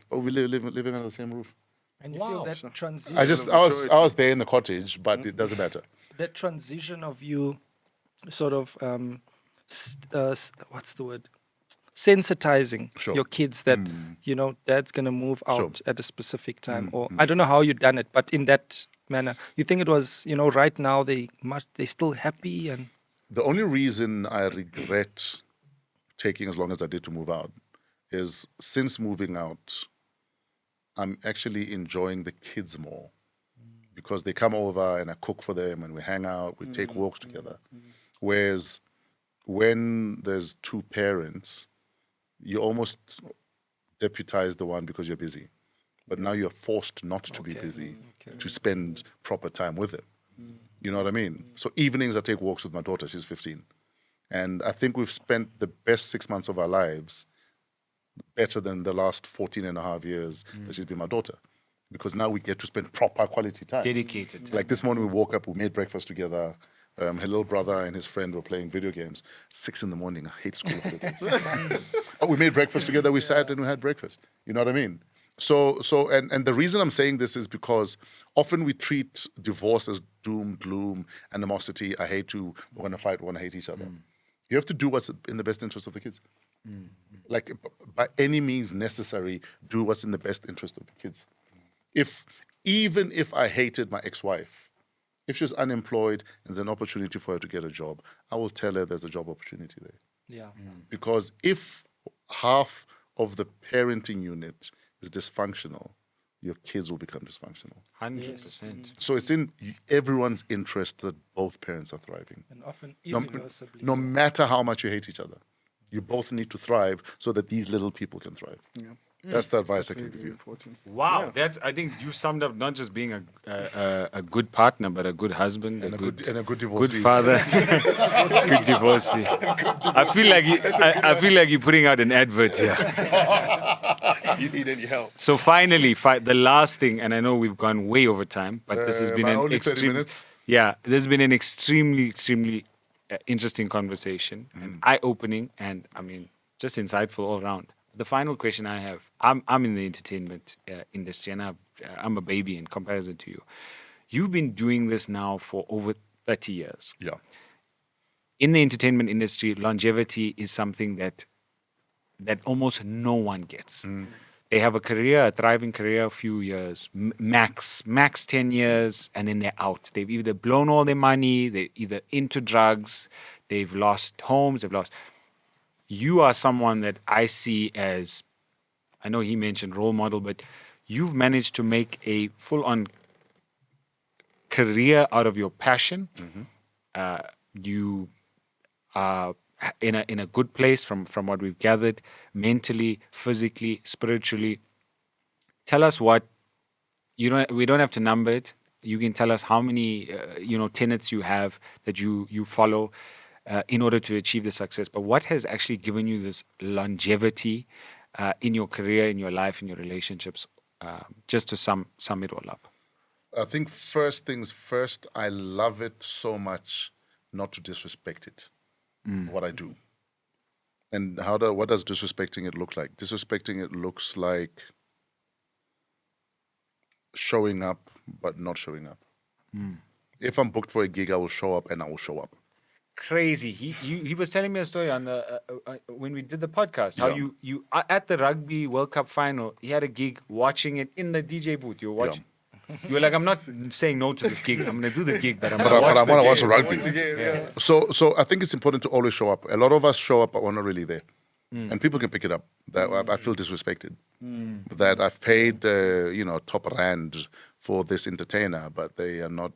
But we living under the same roof. And you feel that transition. I was there in the cottage, but it doesn't matter. That transition of you sort of what's the word, sensitizing Sure. your kids that you know dad's gonna move out Sure. at a specific time, or I don't know how you done it, but in that manner, you think it was, you know, right now they still happy? And The only reason I regret taking as long as I did to move out is since moving out, I'm actually enjoying the kids more because they come over and I cook for them and we hang out, we take walks together. Whereas when there's two parents, you almost deputize the one because you're busy. But now you're forced not to be busy to spend proper time with them. You know what I mean? So evenings I take walks with my daughter, she's 15. And I think we've spent the best 6 months of our lives better than the last 14 and a half years that she's been my daughter. Because now we get to spend proper quality time. Dedicated. Like this morning we woke up, we made breakfast together. Her little brother and his friend were playing video games. 6 in the morning, I hate school after this. But we made breakfast together, we sat and we had breakfast. You know what I mean? So and the reason I'm saying this is because often we treat divorce as doom, gloom, animosity. I hate you, we're going to fight, we're going to hate each other. You have to do what's in the best interest of the kids. Like, by any means necessary, do what's in the best interest of the kids. Even if I hated my ex-wife, if she was unemployed and there's an opportunity for her to get a job, I will tell her there's a job opportunity there. yeah, Because if half of the parenting unit is dysfunctional, your kids will become dysfunctional. 100%. So it's in everyone's interest that both parents are thriving. and often No, irreversibly. no so. matter how much you hate each other, you both need to thrive so that these little people can thrive. That's the advice I can give you. Wow, I think you summed up not just being a good partner, but a good husband, And a good good divorcee. father, good divorcee. I feel like you're putting out an advert here. You need any help? So finally, the last thing, and I know we've gone way over time, but this has been by an only 30 extreme. minutes. Yeah, there's been an extremely interesting conversation, and eye-opening, and I mean, just insightful all around. The final question I have, I'm in the entertainment industry, and I'm a baby in comparison to you. You've been doing this now for over 30 years. Yeah. In the entertainment industry, longevity is something that almost no one gets. They have a thriving career, a few years, max 10 years, and then they're out. They've either blown all their money, they're either into drugs, they've lost homes, You are someone that I see as, I know he mentioned role model, but you've managed to make a full-on career out of your passion. You are in a good place from what we've gathered, mentally, physically, spiritually. Tell us what we don't have to number it. You can tell us how many tenets you have that you follow in order to achieve the success. But what has actually given you this longevity in your career, in your life, in your relationships? Just to sum it all up. I think first things first, I love it so much not to disrespect it, what I do. And what does disrespecting it look like? Disrespecting it looks like showing up but not showing up. If I'm booked for a gig, I will show up and I will show up. Crazy. He was telling me a story on when we did the podcast. How you at the Rugby World Cup final, he had a gig watching it in the DJ booth. You were watching. You were like, I'm not saying no to this gig. I'm going to do the gig, but I'm going to watch I want to watch the the game. rugby. So I think it's important to always show up. A lot of us show up, but we're not really there. And people can pick it up. That I feel disrespected. That I've paid top rand for this entertainer, but they are not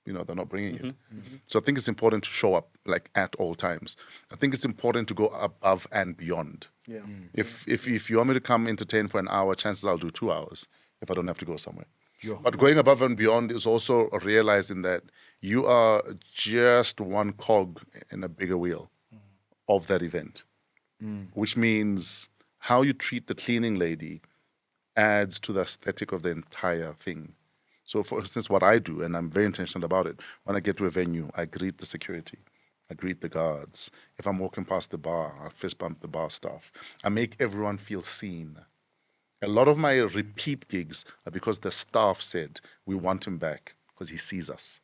they're not bringing it. So I think it's important to show up like at all times. I think it's important to go above and beyond. Yeah. If you want me to come entertain for an hour, chances I'll do 2 hours if I don't have to go somewhere. But going above and beyond is also realizing that you are just one cog in a bigger wheel of that event, which means how you treat the cleaning lady adds to the aesthetic of the entire thing. So, for instance, what I do, and I'm very intentional about it, when I get to a venue, I greet the security. I greet the guards. If I'm walking past the bar, I fist bump the bar staff. I make everyone feel seen. A lot of my repeat gigs are because the staff said, we want him back because he sees us.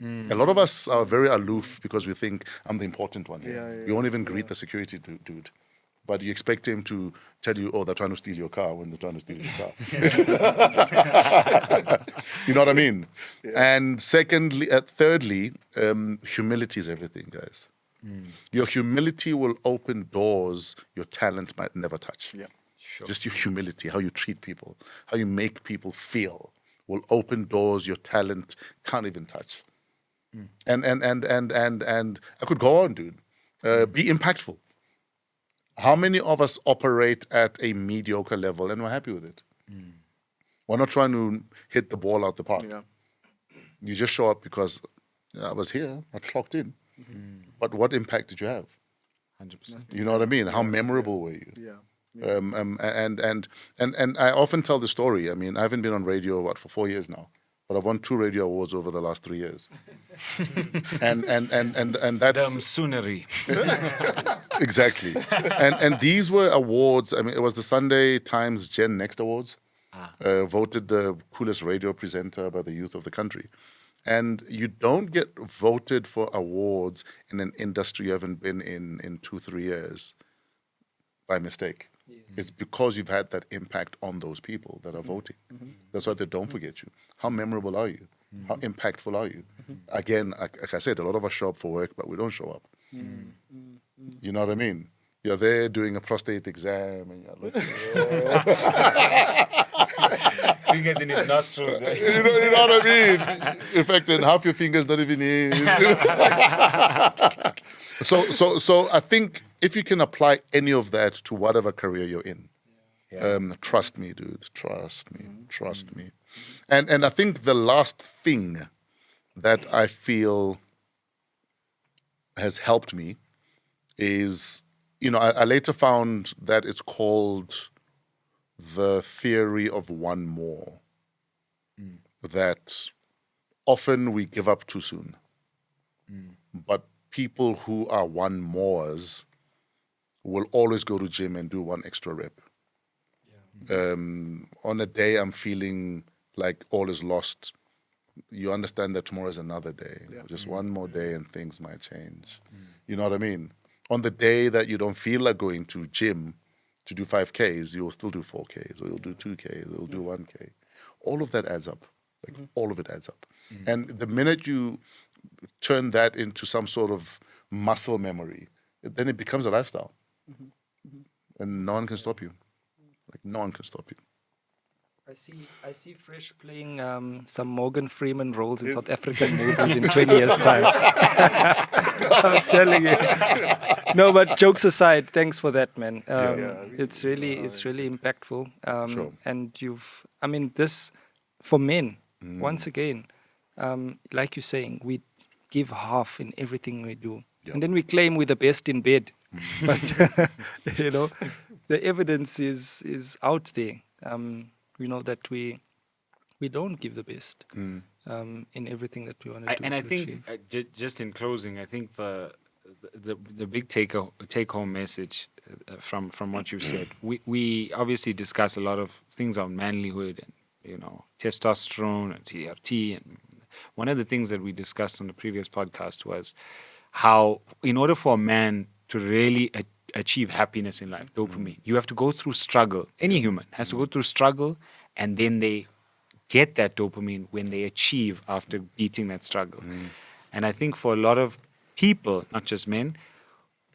A lot of us are very aloof because we think I'm the important one here. We won't even greet the security dude. But you expect him to tell you, oh, they're trying to steal your car when they're trying to steal your car. You know what I mean? And thirdly, humility is everything, guys. Your humility will open doors your talent might never touch. Yeah. Just your humility, how you treat people, how you make people feel, will open doors your talent can't even touch. And I could go on, dude. Be impactful. How many of us operate at a mediocre level and we're happy with it? We're not trying to hit the ball out the park. Yeah. You just show up because I was here, I clocked in. But what impact did you have? 100%. You know what I mean? How memorable were you? Yeah. And I often tell the story. I mean, I haven't been on radio for 4 years now, but I've won 2 radio awards over the last 3 years. and that's Soonery. exactly. And these were awards. I mean, it was the Sunday Times Gen Next Awards, voted the coolest radio presenter by the youth of the country. And you don't get voted for awards in an industry you haven't been in 2-3 years by mistake. It's because you've had that impact on those people that are voting. That's why they don't forget you. How memorable are you? How impactful are you? Again, like I said, a lot of us show up for work, but we don't show up. You know what I mean? You're there doing a prostate exam and you're looking, Fingers in his nostrils. you know what I mean? In fact, and half your fingers not even in. So I think if you can apply any of that to whatever career you're in, trust me, dude. Trust me. And I think the last thing that I feel has helped me is, I later found that it's called the theory of one more. That often we give up too soon. But people who are one mores will always go to gym and do one extra rep. On a day I'm feeling like all is lost, you understand that tomorrow is another day. Just one more day and things might change. You know what I mean? On the day that you don't feel like going to gym to do 5Ks, you'll still do 4Ks, or you'll do 2Ks, or you'll do 1K. All of that adds up. All of it adds up. And the minute you turn that into some sort of muscle memory, then it becomes a lifestyle. And no one can stop you. No one can stop you. I see Fresh playing some Morgan Freeman roles in South African movies in 20 years' time. I'm telling you. No, but jokes aside, thanks for that, man. It's really impactful. Sure. And this, for men, once again, like you're saying, we give half in everything we do. And then we claim we're the best in bed. But, the evidence is out there. That we don't give the best in everything that we want to do. And I think, just in closing, I think the big take home message from what you've said, we obviously discuss a lot of things on manlyhood and testosterone and TRT, and one of the things that we discussed on the previous podcast was how, in order for a man to really achieve happiness in life, dopamine, you have to go through struggle. Any human has to go through struggle, and then they get that dopamine when they achieve after beating that struggle. And I think for a lot of people, not just men,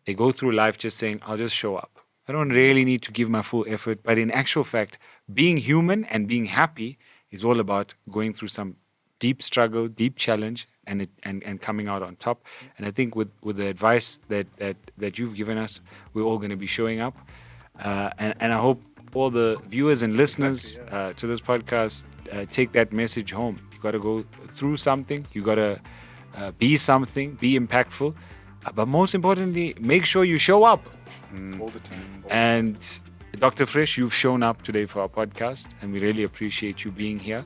they go through life just saying, I'll just show up. I don't really need to give my full effort. But in actual fact, being human and being happy is all about going through some deep struggle, deep challenge, and coming out on top. And I think with the advice that you've given us, we're all going to be showing up. And I hope all the viewers and listeners to this podcast take that message home. You got to go through something. You got to be something, be impactful. But most importantly, make sure you show up. All the time. And Dr. Fresh, you've shown up today for our podcast, and we really appreciate you being here.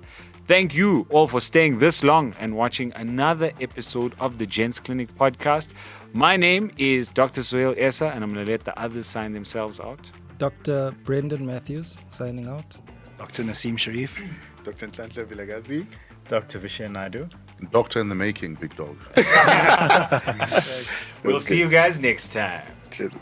Thank you all for staying this long and watching another episode of the Gents Clinic podcast. My name is Dr. Sohail Essa, and I'm going to let the others sign themselves out. Dr. Brendan Matthews signing out. Dr. Naseem Sharif. Dr. Nhlanhla Vilagazi. Dr. Vishen Naidu. Doctor in the making, big dog. We'll see you guys next time. Cheers.